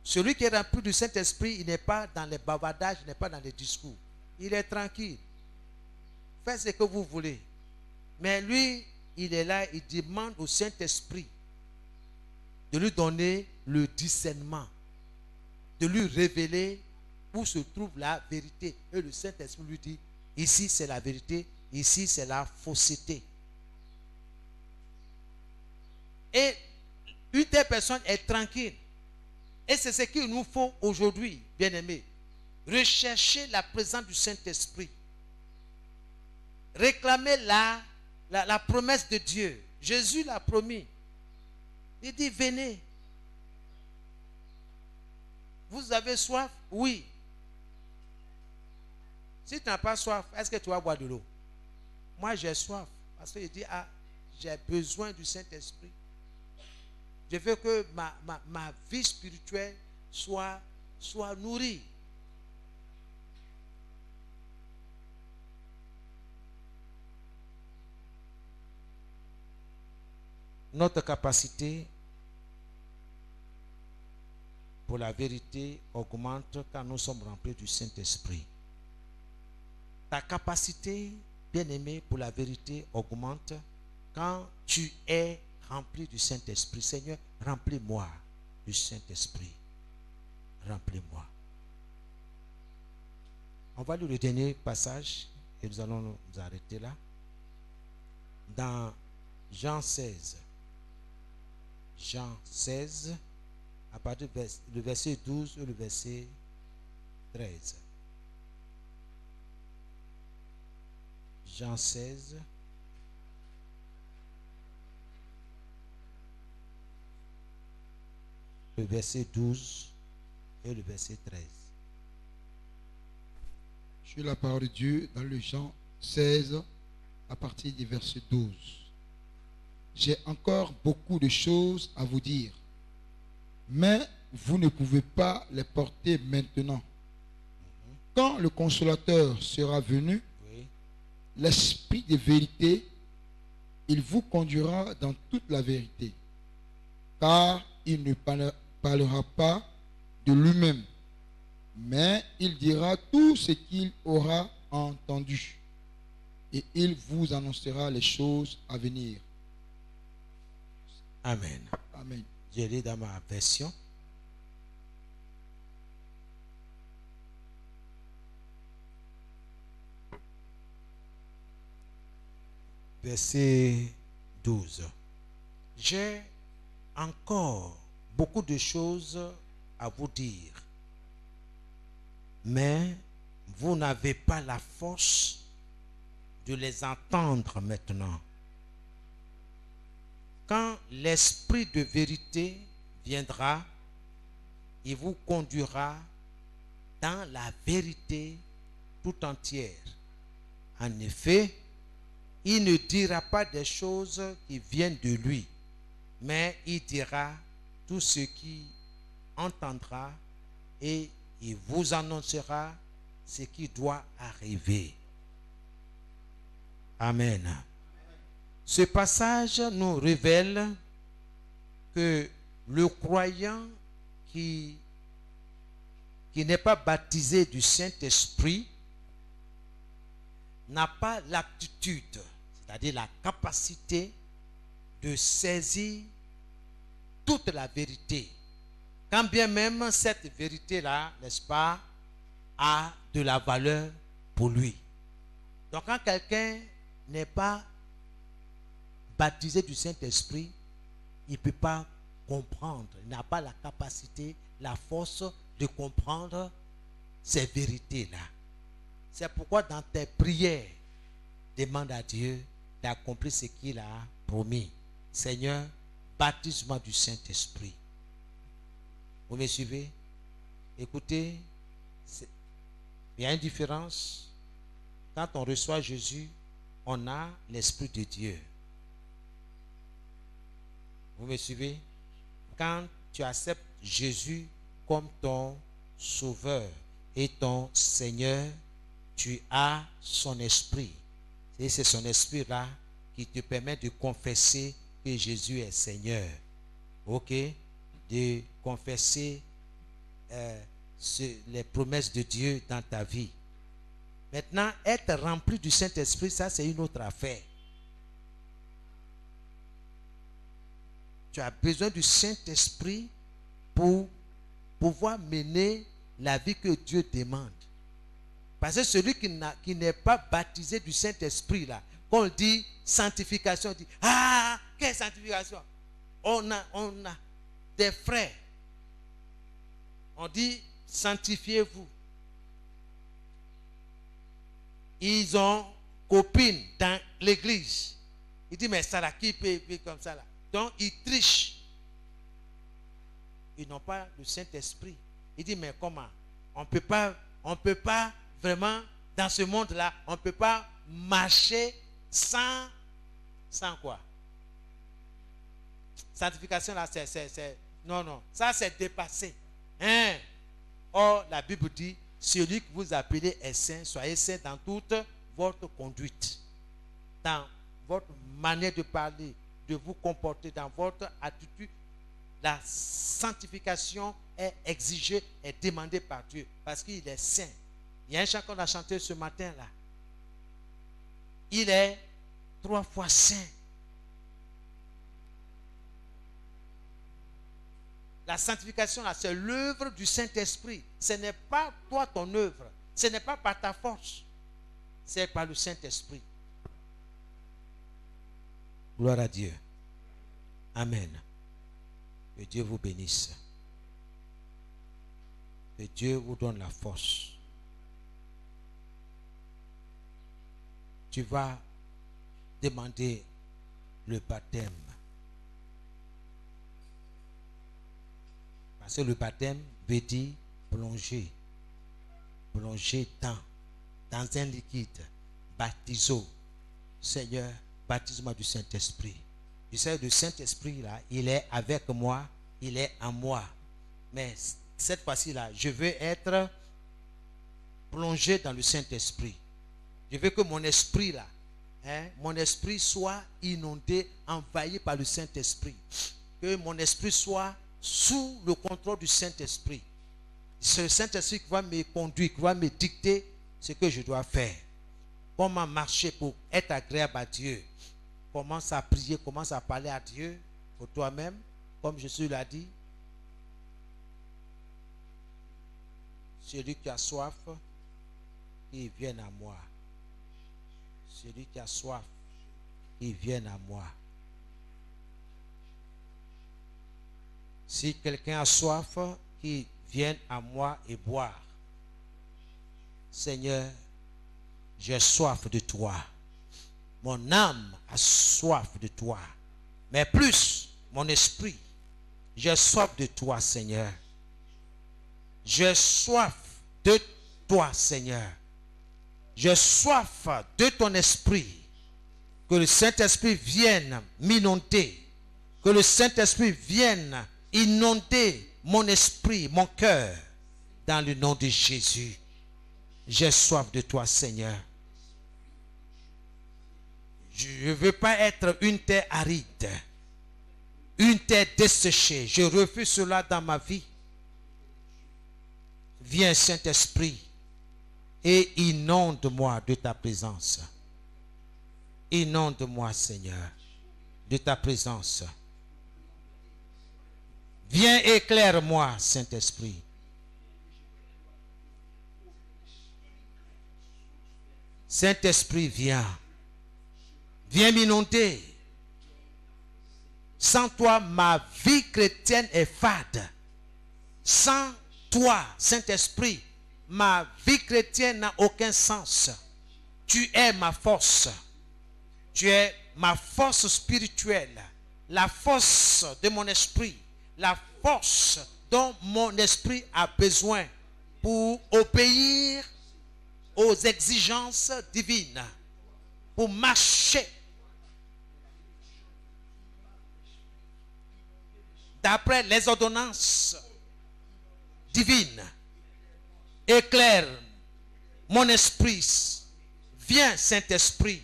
Celui qui est rempli du Saint-Esprit, il n'est pas dans les bavardages, il n'est pas dans les discours. Il est tranquille. Faites ce que vous voulez. Mais lui, il est là, il demande au Saint-Esprit de lui donner le discernement, de lui révéler où se trouve la vérité. Et le Saint-Esprit lui dit, ici c'est la vérité, ici c'est la fausseté. Et une telle personne est tranquille. Et c'est ce qu'il nous faut aujourd'hui, bien-aimés. Rechercher la présence du Saint-Esprit. Réclamer la promesse de Dieu. Jésus l'a promis. Il dit, venez. Vous avez soif? Oui. Si tu n'as pas soif, est-ce que tu vas boire de l'eau? Moi, j'ai soif. Parce qu'il dit, ah, j'ai besoin du Saint-Esprit. Je veux que ma vie spirituelle soit nourrie. Notre capacité pour la vérité augmente quand nous sommes remplis du Saint-Esprit. Ta capacité, bien-aimé, pour la vérité augmente quand tu es rempli du Saint-Esprit. Seigneur, remplis-moi du Saint-Esprit. Remplis-moi. On va lire le dernier passage et nous allons nous arrêter là. Dans Jean 16. Jean 16, à partir du verset 12 ou le verset 13. Jean 16. Le verset 12 et le verset 13. Je lis la parole de Dieu dans le Jean 16, à partir du verset 12. J'ai encore beaucoup de choses à vous dire, mais vous ne pouvez pas les porter maintenant. Quand le Consolateur sera venu, Oui. l'Esprit de vérité, il vous conduira dans toute la vérité, car il ne parlera pas de lui-même, mais il dira tout ce qu'il aura entendu, et il vous annoncera les choses à venir. Amen. Amen. Je lis dans ma version. Verset 12. J'ai encore beaucoup de choses à vous dire, mais vous n'avez pas la force de les entendre maintenant. Quand l'Esprit de vérité viendra, il vous conduira dans la vérité tout entière. En effet, il ne dira pas des choses qui viennent de lui, mais il dira tout ce qu'il entendra et il vous annoncera ce qui doit arriver. Amen. Ce passage nous révèle que le croyant qui n'est pas baptisé du Saint-Esprit n'a pas l'aptitude, c'est-à-dire la capacité de saisir toute la vérité. Quand bien même cette vérité-là, n'est-ce pas, a de la valeur pour lui. Donc quand quelqu'un n'est pas baptisé du Saint-Esprit, il ne peut pas comprendre, il n'a pas la capacité, la force de comprendre ces vérités-là. C'est pourquoi dans tes prières, demande à Dieu d'accomplir ce qu'il a promis. Seigneur, baptise-moi du Saint-Esprit. Vous me suivez? Écoutez, il y a une différence. Quand on reçoit Jésus, on a l'Esprit de Dieu. Vous me suivez? Quand tu acceptes Jésus comme ton Sauveur et ton Seigneur, tu as son Esprit. Et c'est son Esprit-là qui te permet de confesser que Jésus est Seigneur. Ok? De confesser les promesses de Dieu dans ta vie. Maintenant, être rempli du Saint-Esprit, ça c'est une autre affaire. Tu as besoin du Saint-Esprit pour pouvoir mener la vie que Dieu demande. Parce que celui qui n'est pas baptisé du Saint-Esprit, là, quand on dit sanctification, on dit, ah, quelle sanctification? On a des frères. On dit, sanctifiez-vous. Ils ont copine dans l'église. Il dit, mais ça là, qui peut comme ça là? Donc, ils trichent. Ils n'ont pas le Saint-Esprit. Il dit, mais comment? On peut pas vraiment, dans ce monde-là, on ne peut pas marcher sans quoi? Sanctification là, non, ça c'est dépassé. Hein? Or, la Bible dit, celui que vous appelez est saint, soyez saint dans toute votre conduite, dans votre manière de parler, de vous comporter, dans votre attitude. La sanctification est exigée, est demandée par Dieu, parce qu'il est saint. Il y a un chant qu'on a chanté ce matin-là. Il est 3 fois saint. La sanctification, là, c'est l'œuvre du Saint-Esprit. Ce n'est pas toi ton œuvre. Ce n'est pas par ta force. C'est par le Saint-Esprit. Gloire à Dieu. Amen. Que Dieu vous bénisse. Que Dieu vous donne la force. Tu vas demander le baptême. Parce que le baptême veut dire plonger. Plonger dans un liquide. Baptiso. Seigneur, baptise-moi du Saint-Esprit. Tu sais, le Saint-Esprit là, il est avec moi, il est en moi. Mais cette fois-ci là, je veux être plongé dans le Saint-Esprit. Je veux que mon esprit là, mon esprit soit inondé, envahi par le Saint-Esprit. Que mon esprit soit sous le contrôle du Saint-Esprit. C'est le Saint-Esprit qui va me conduire, qui va me dicter ce que je dois faire. Comment marcher pour être agréable à Dieu. Commence à prier, commence à parler à Dieu pour toi-même, comme Jésus l'a dit. Celui qui a soif, qu'il vienne à moi. Celui qui a soif, qu'il vienne à moi. Si quelqu'un a soif, qu'il vienne à moi et boire. Seigneur, j'ai soif de toi. Mon âme a soif de toi. Mais plus, mon esprit, j'ai soif de toi, Seigneur. J'ai soif de toi, Seigneur. J'ai soif de ton esprit. Que le Saint-Esprit vienne m'inonder. Que le Saint-Esprit vienne inonder mon esprit, mon cœur. Dans le nom de Jésus. J'ai soif de toi, Seigneur. Je ne veux pas être une terre aride. Une terre desséchée. Je refuse cela dans ma vie. Viens, Saint-Esprit, et inonde-moi de ta présence. Inonde-moi, Seigneur, de ta présence. Viens, éclaire-moi, Saint-Esprit. Saint-Esprit, viens. Viens m'inonder. Sans toi, ma vie chrétienne est fade. Sans toi, Saint-Esprit, ma vie chrétienne n'a aucun sens. Tu es ma force. Tu es ma force spirituelle. La force de mon esprit. La force dont mon esprit a besoin pour obéir aux exigences divines. Pour marcher d'après les ordonnances divines. Éclaire mon esprit. Viens, Saint-Esprit.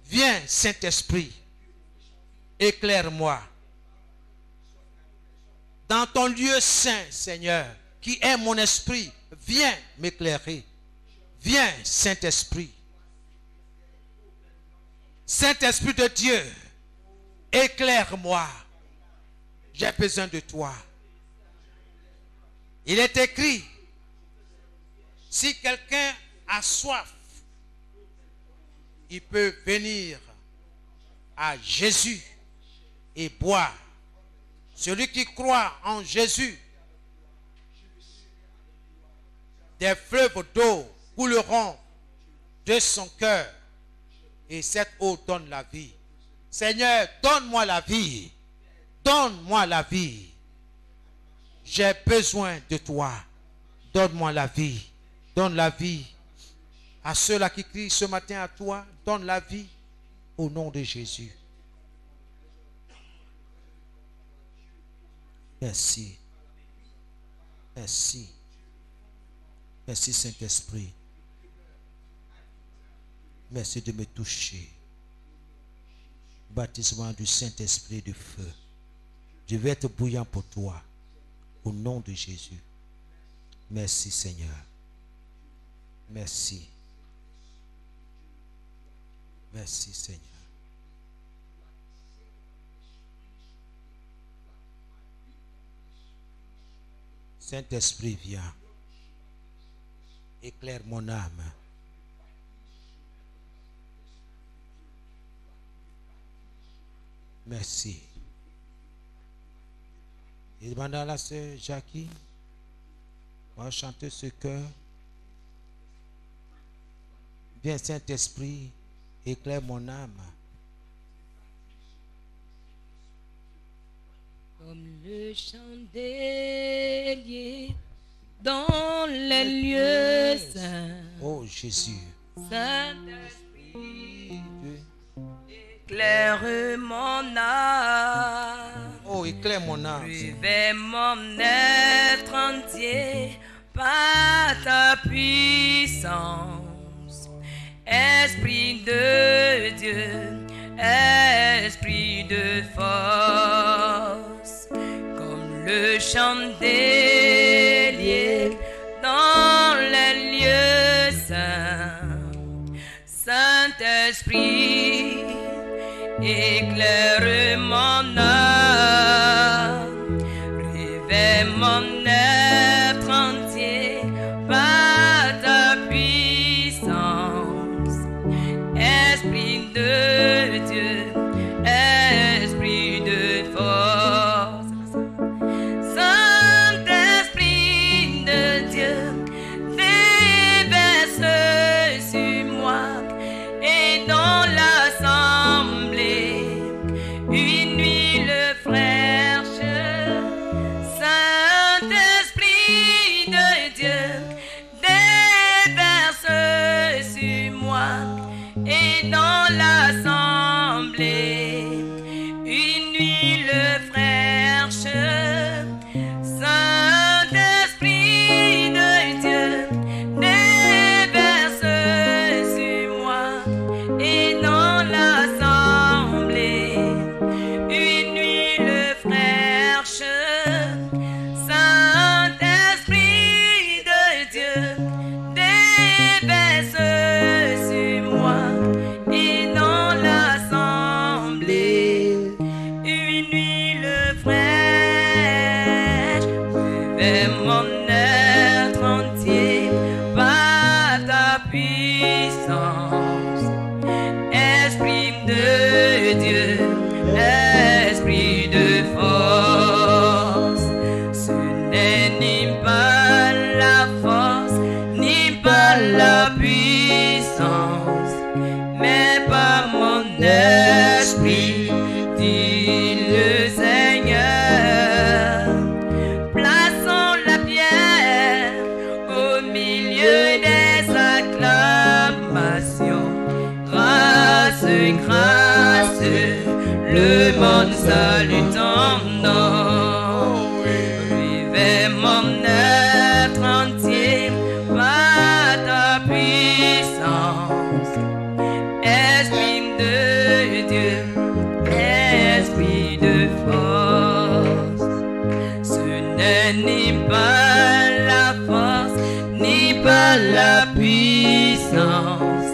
Viens, Saint-Esprit. Éclaire-moi. Dans ton lieu saint, Seigneur, qui est mon esprit, viens m'éclairer. Viens, Saint-Esprit. Saint-Esprit de Dieu, éclaire-moi. J'ai besoin de toi. Il est écrit, si quelqu'un a soif, il peut venir à Jésus et boire. Celui qui croit en Jésus, des fleuves d'eau couleront de son cœur. Et cette eau donne la vie. Seigneur, donne-moi la vie. Donne-moi la vie. J'ai besoin de toi. Donne-moi la vie. Donne la vie à ceux-là qui crient ce matin à toi. Donne la vie au nom de Jésus. Merci. Merci. Merci Saint-Esprit. Merci de me toucher. Baptise-moi du Saint-Esprit de feu. Je vais être bouillant pour toi. Au nom de Jésus. Merci Seigneur. Merci. Merci Seigneur. Saint-Esprit, viens. Éclaire mon âme. Merci. Il demande à la sœur Jackie, on va chanter ce chœur. Viens Saint-Esprit, éclaire mon âme. Comme le chandelier dans les lieux saints. Oh Jésus. Saint-Esprit, éclaire mon âme. Oh, éclaire mon âme. Revêt mon être entier par ta puissance. Esprit de Dieu, Esprit de force, comme le chandelier dans les lieux saints. Saint-Esprit, éclaire mon âme, revêt mon être entier par ta puissance. Esprit de Dieu, Esprit de force. Saint-Esprit de Dieu, déverse sur moi et dans l'assemblée une huile fraîche. Saint-Esprit de Dieu, déverse sur moi et dans l'assemblée une huile fraîche. Saint-Esprit de Dieu, déverse sur moi et dans l'assemblée une huile fraîche. Saint-Esprit de Dieu, déverse sur moi et dans l'assemblée une huile fraîche. Revêt mon être entier par ta puissance. Esprit de Dieu, Esprit de force, ce n'est ni pas la force, ni pas la puissance, mais par mon esprit, dit le Seigneur. Plaçons la pierre au milieu des acclamations. Grâce, grâce, le monde salue ton nom. Revêt mon être entier par ta puissance. Esprit de Dieu, Esprit de force, ce n'est ni pas la force, ni pas la puissance,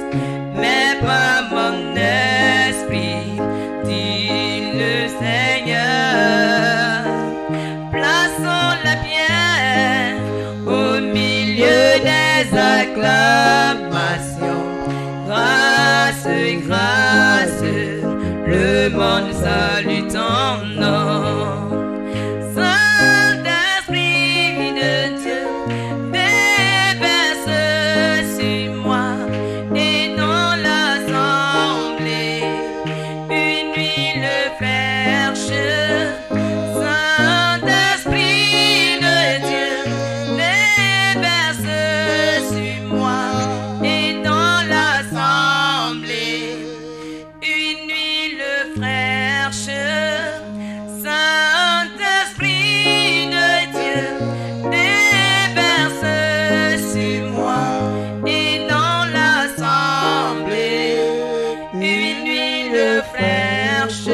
mais par mon esprit, dit le Seigneur. Plaçons la pierre au milieu des acclamations. Grâce, grâce, le monde salue ton nom. Saint-Esprit de Dieu, déverse sur moi et dans l'assemblée une huile fraîche. Saint-Esprit de Dieu, déverse sur moi et dans l'assemblée une huile fraîche. Saint-Esprit de Dieu, déverse sur moi et dans l'assemblée une huile fraîche.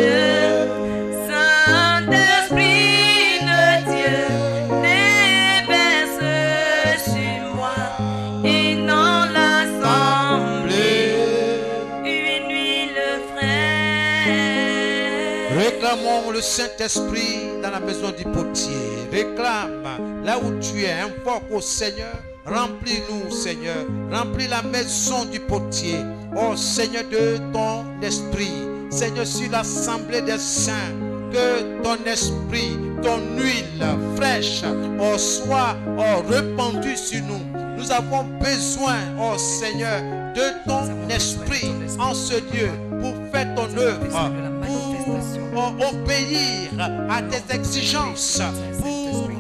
Saint-Esprit de Dieu, déverse sur moi et dans l'assemblée une huile fraîche. Réclamons le Saint-Esprit dans la maison du potier. Réclame là où tu es, invoque au Seigneur. Remplis-nous, Seigneur. Remplis la maison du potier. Oh Seigneur, de ton esprit. Seigneur, sur l'assemblée des saints. que ton esprit, ton huile fraîche, soit répandue sur nous. Nous avons besoin, oh Seigneur, de ton esprit en ce lieu pour faire ton œuvre, pour obéir à tes exigences, pour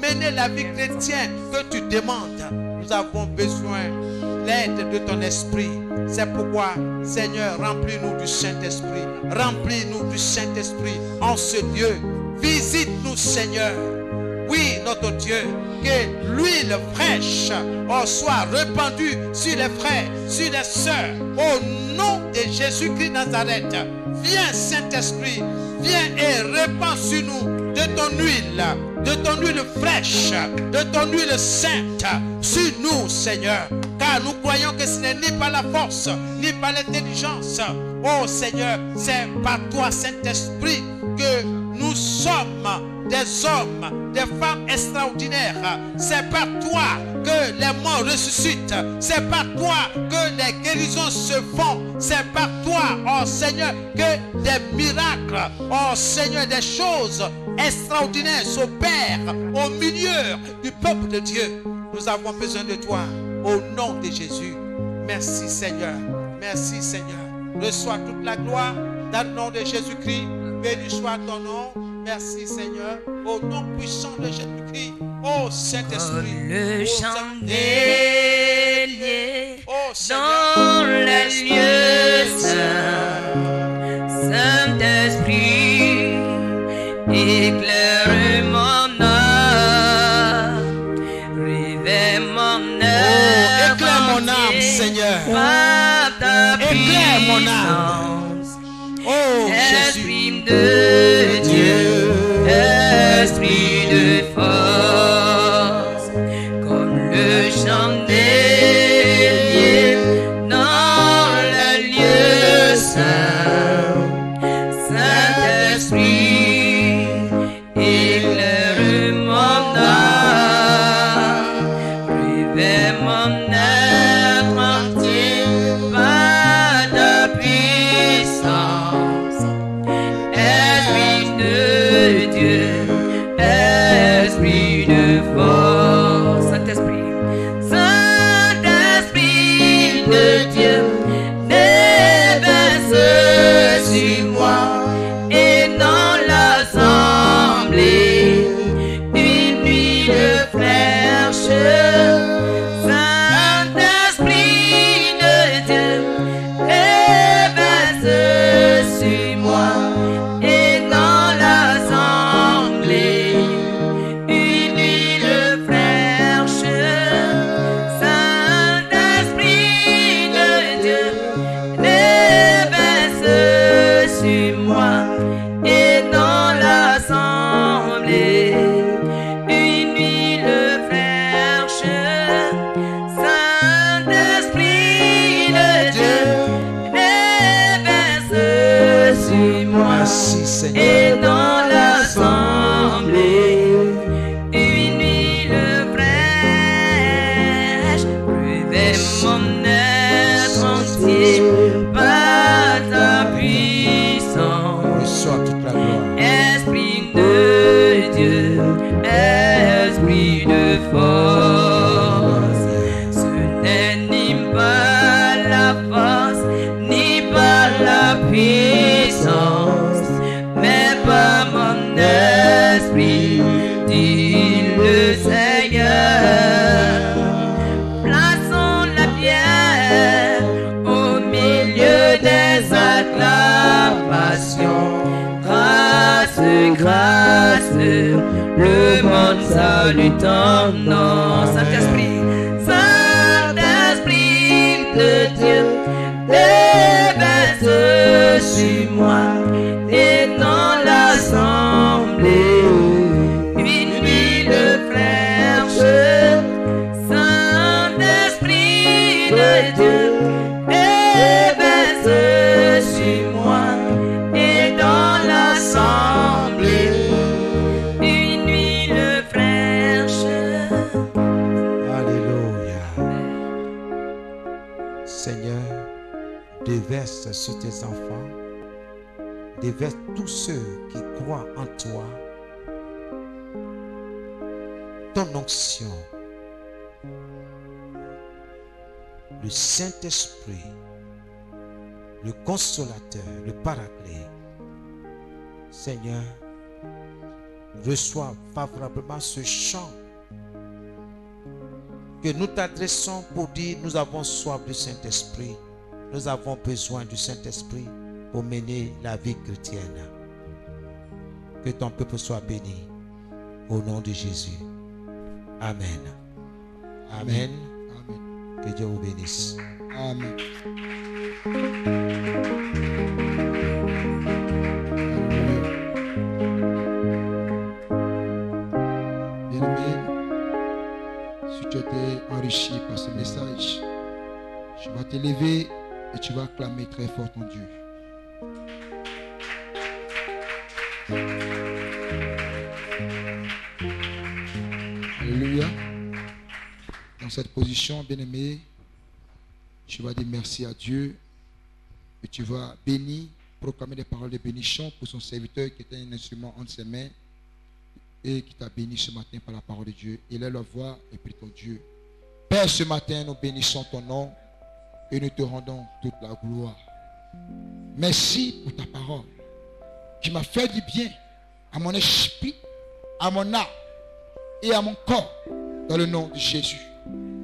mener la vie chrétienne que tu demandes. Nous avons besoin de l'aide de ton esprit. C'est pourquoi, Seigneur, remplis-nous du Saint-Esprit. Remplis-nous du Saint-Esprit en ce lieu. Visite-nous, Seigneur. Oui, notre Dieu, que l'huile fraîche soit répandue sur les frères, sur les sœurs. Au nom de Jésus-Christ Nazareth, viens Saint-Esprit, viens et répands sur nous de ton huile fraîche, de ton huile sainte sur nous, Seigneur. Car nous croyons que ce n'est ni par la force, ni par l'intelligence. Oh Seigneur, c'est par toi, Saint-Esprit, que nous sommes des hommes, des femmes extraordinaires. C'est par toi que les morts ressuscitent. C'est par toi que les guérisons se font. C'est par toi, oh Seigneur, que des miracles, oh Seigneur, des choses extraordinaires s'opèrent au milieu du peuple de Dieu. Nous avons besoin de toi au nom de Jésus. Merci Seigneur. Merci Seigneur. Reçois toute la gloire dans le nom de Jésus-Christ. Béni soit ton nom. Merci Seigneur. Au nom puissant de Jésus-Christ. Oh Saint-Esprit. Le oh, chandelier oh, dans le lieu saint. Saint-Esprit, éclaire mon âme, réveille mon âme. Éclaire mon âme, Seigneur. Par ta Éclaire mon âme. Oh Esprit de Dieu, esprit de force, comme le chandelier dans le lieu saint. Saint-Esprit, éclaire mon âme, réveille mon être entier par ta puissance. Esprit de force, Saint-Esprit, Saint-Esprit de Dieu, déverse sur moi et dans l'assemblée une huile fraîche. Saint-Esprit de Dieu, déverse sur moi et dans l'assemblée une huile fraîche. Saint-Esprit de Dieu, déverse sur moi et dans l'assemblée une huile fraîche. Saint-Esprit de Dieu, déverse sur moi. merci Seigneur. Et dans l'assemblée, une huile fraîche, réveille mon être entier par ta puissance. Reçois toute la gloire. Esprit de Dieu, esprit de force, ce n'est ni par la force, ni par la puissance, mais par mon esprit, dit le Seigneur. Plaçons la pierre au milieu des acclamations. Grâce, grâce, le monde salue ton nom. Saint-Esprit, Saint-Esprit de Dieu, déverse sur moi et dans l'assemblée une huile fraîche. Saint-Esprit de Dieu, déverse sur moi et dans l'assemblée une huile fraîche. Alléluia. Seigneur, déverse sur tes enfants, déverse tous ceux qui crois en toi, ton onction, le Saint-Esprit, le Consolateur, le Paraclet. Seigneur, reçois favorablement ce chant que nous t'adressons pour dire nous avons soif du Saint-Esprit, nous avons besoin du Saint-Esprit pour mener la vie chrétienne. Que ton peuple soit béni au nom de Jésus. Amen. Amen. Amen. Que Dieu vous bénisse. Amen. Bien-aimé, si tu as été enrichi par ce message, tu vas te lever et tu vas acclamer très fort ton Dieu. Alléluia. Dans cette position, bien-aimé, tu vas dire merci à Dieu et tu vas bénir, proclamer des paroles de bénédiction pour son serviteur qui était un instrument entre ses mains et qui t'a béni ce matin par la parole de Dieu. Élève la voix et prie ton Dieu. Père, ce matin, nous bénissons ton nom et nous te rendons toute la gloire. Merci pour ta parole qui m'a fait du bien à mon esprit, à mon âme et à mon corps dans le nom de Jésus.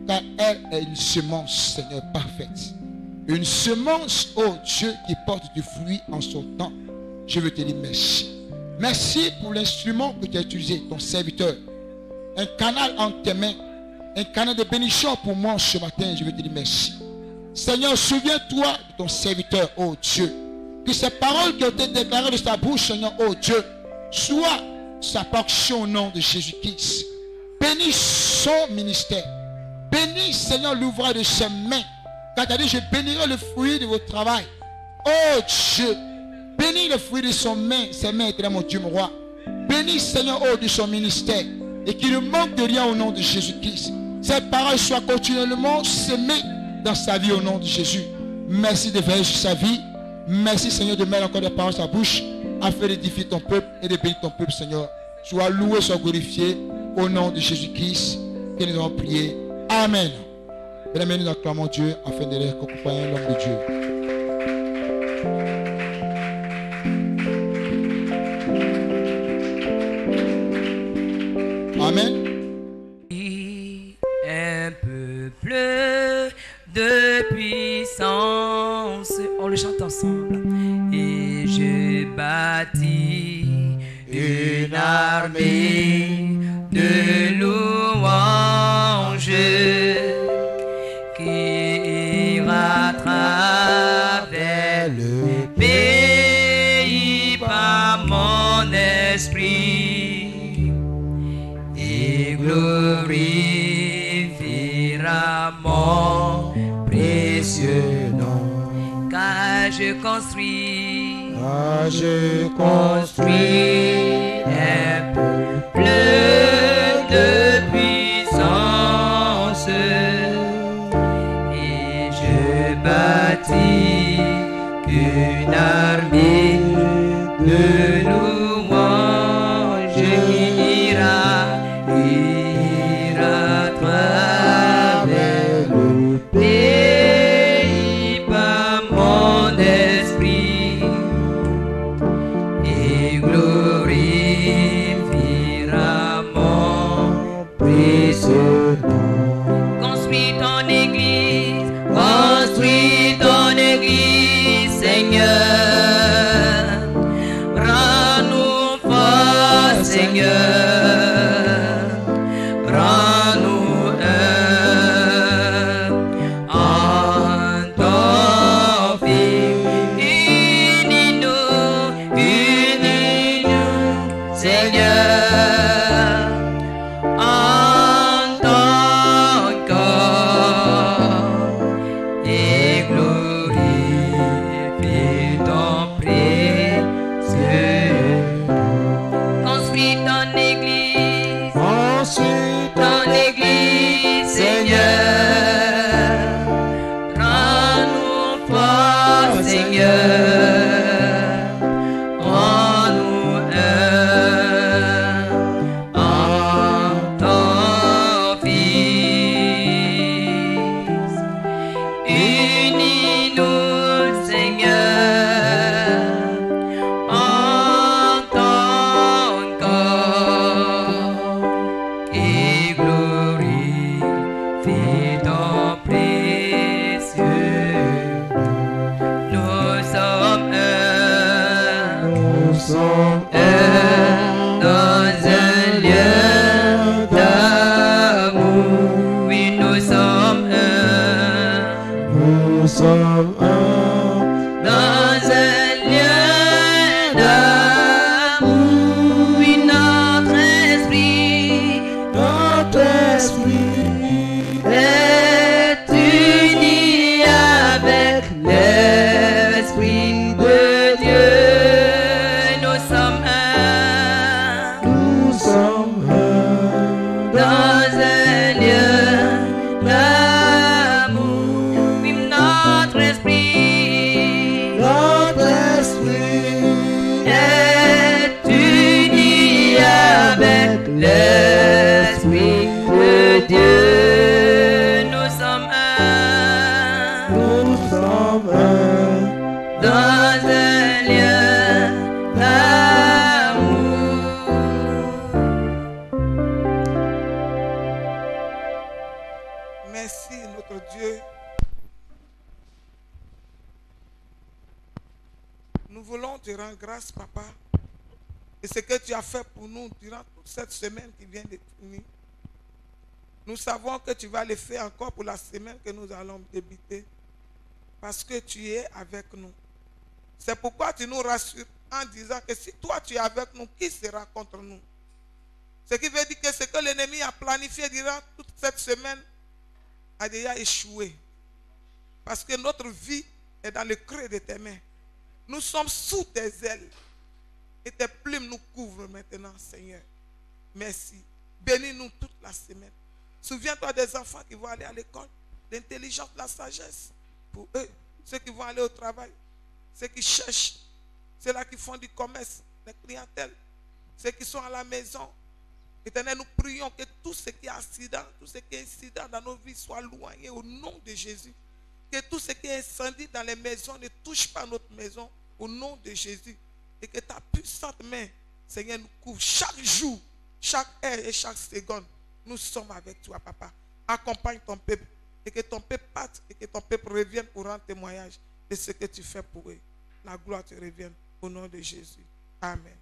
Car elle est une semence, Seigneur, parfaite. Une semence, oh Dieu, qui porte du fruit en son temps. Je veux te dire merci. Merci pour l'instrument que tu as utilisé, ton serviteur. Un canal entre tes mains. Un canal de bénédiction pour moi ce matin. Je veux te dire merci. Seigneur, souviens-toi de ton serviteur, oh Dieu. Que ces paroles qui ont été déclarées de sa bouche, Seigneur, oh Dieu, soient sa portion au nom de Jésus-Christ. Bénis son ministère. Bénis, Seigneur, l'ouvrage de ses mains. Car tu as dit, je bénirai le fruit de votre travail. Oh Dieu, bénis le fruit de son main, ses mains, éternel mon Dieu, mon roi. Bénis, Seigneur, oh, de son ministère. Et qu'il ne manque de rien au nom de Jésus-Christ. Cette parole soit continuellement semée dans sa vie au nom de Jésus. Merci de veiller sur sa vie. Merci, Seigneur, de mettre encore des paroles dans sa bouche afin d'édifier ton peuple et de bénir ton peuple, Seigneur. Sois loué, sois glorifié au nom de Jésus-Christ que nous avons prié. Amen. Mesdames, nous acclamons Dieu afin de accompagner l'homme de Dieu. Amen. Un peuple de puissance. On le chante ensemble. Et je bâtis une armée de louanges qui ira à travers le pays par mon esprit et glorifiera mon précieux nom. Car je construis un peuple de puissance et je bâtis une armée de louanges qui ira à travers le pays par mon esprit et glorifiera mon précieux nom. Construis ton église, Seigneur. Rends-nous forts, Seigneur. Rends-nous un en ton Fils. Unis-nous, Seigneur, en ton corps et glorifie ton précieux nom. Construis ton église, Seigneur. Rends-nous forts, Seigneur. Rends-nous un sommes un. Dans un lieu d'amour, oui, notre esprit est uni avec l'Esprit de Dieu. Nous sommes un. Nous sommes un. Dans un lieu d'amour, oui, notre esprit est uni avec l'Esprit de Dieu. Nous sommes un. Nous sommes un. Dans un lieu d'amour. Merci notre Dieu. Nous voulons te rendre grâce, Papa. Et ce que tu as fait pour nous durant toute cette semaine qui vient de finir. Nous savons que tu vas le faire encore pour la semaine que nous allons débuter. Parce que tu es avec nous. C'est pourquoi tu nous rassures en disant que si toi tu es avec nous, qui sera contre nous? Ce qui veut dire que ce que l'ennemi a planifié durant toute cette semaine a déjà échoué. Parce que notre vie est dans le creux de tes mains. Nous sommes sous tes ailes. Et tes plumes nous couvrent maintenant, Seigneur. Merci. Bénis-nous toute la semaine. Souviens-toi des enfants qui vont aller à l'école. L'intelligence, la sagesse. Pour eux, ceux qui vont aller au travail. Ceux qui cherchent. Ceux-là qui font du commerce, la clientèle. Ceux qui sont à la maison. Éternel, nous prions que tout ce qui est accident, tout ce qui est incident dans nos vies soit loigné au nom de Jésus. Que tout ce qui est incendie dans les maisons ne touche pas notre maison au nom de Jésus. Et que ta puissante main, Seigneur, nous couvre chaque jour, chaque heure et chaque seconde. Nous sommes avec toi, Papa. Accompagne ton peuple. Et que ton peuple parte et que ton peuple revienne pour rendre témoignage de ce que tu fais pour eux. La gloire te revienne au nom de Jésus. Amen.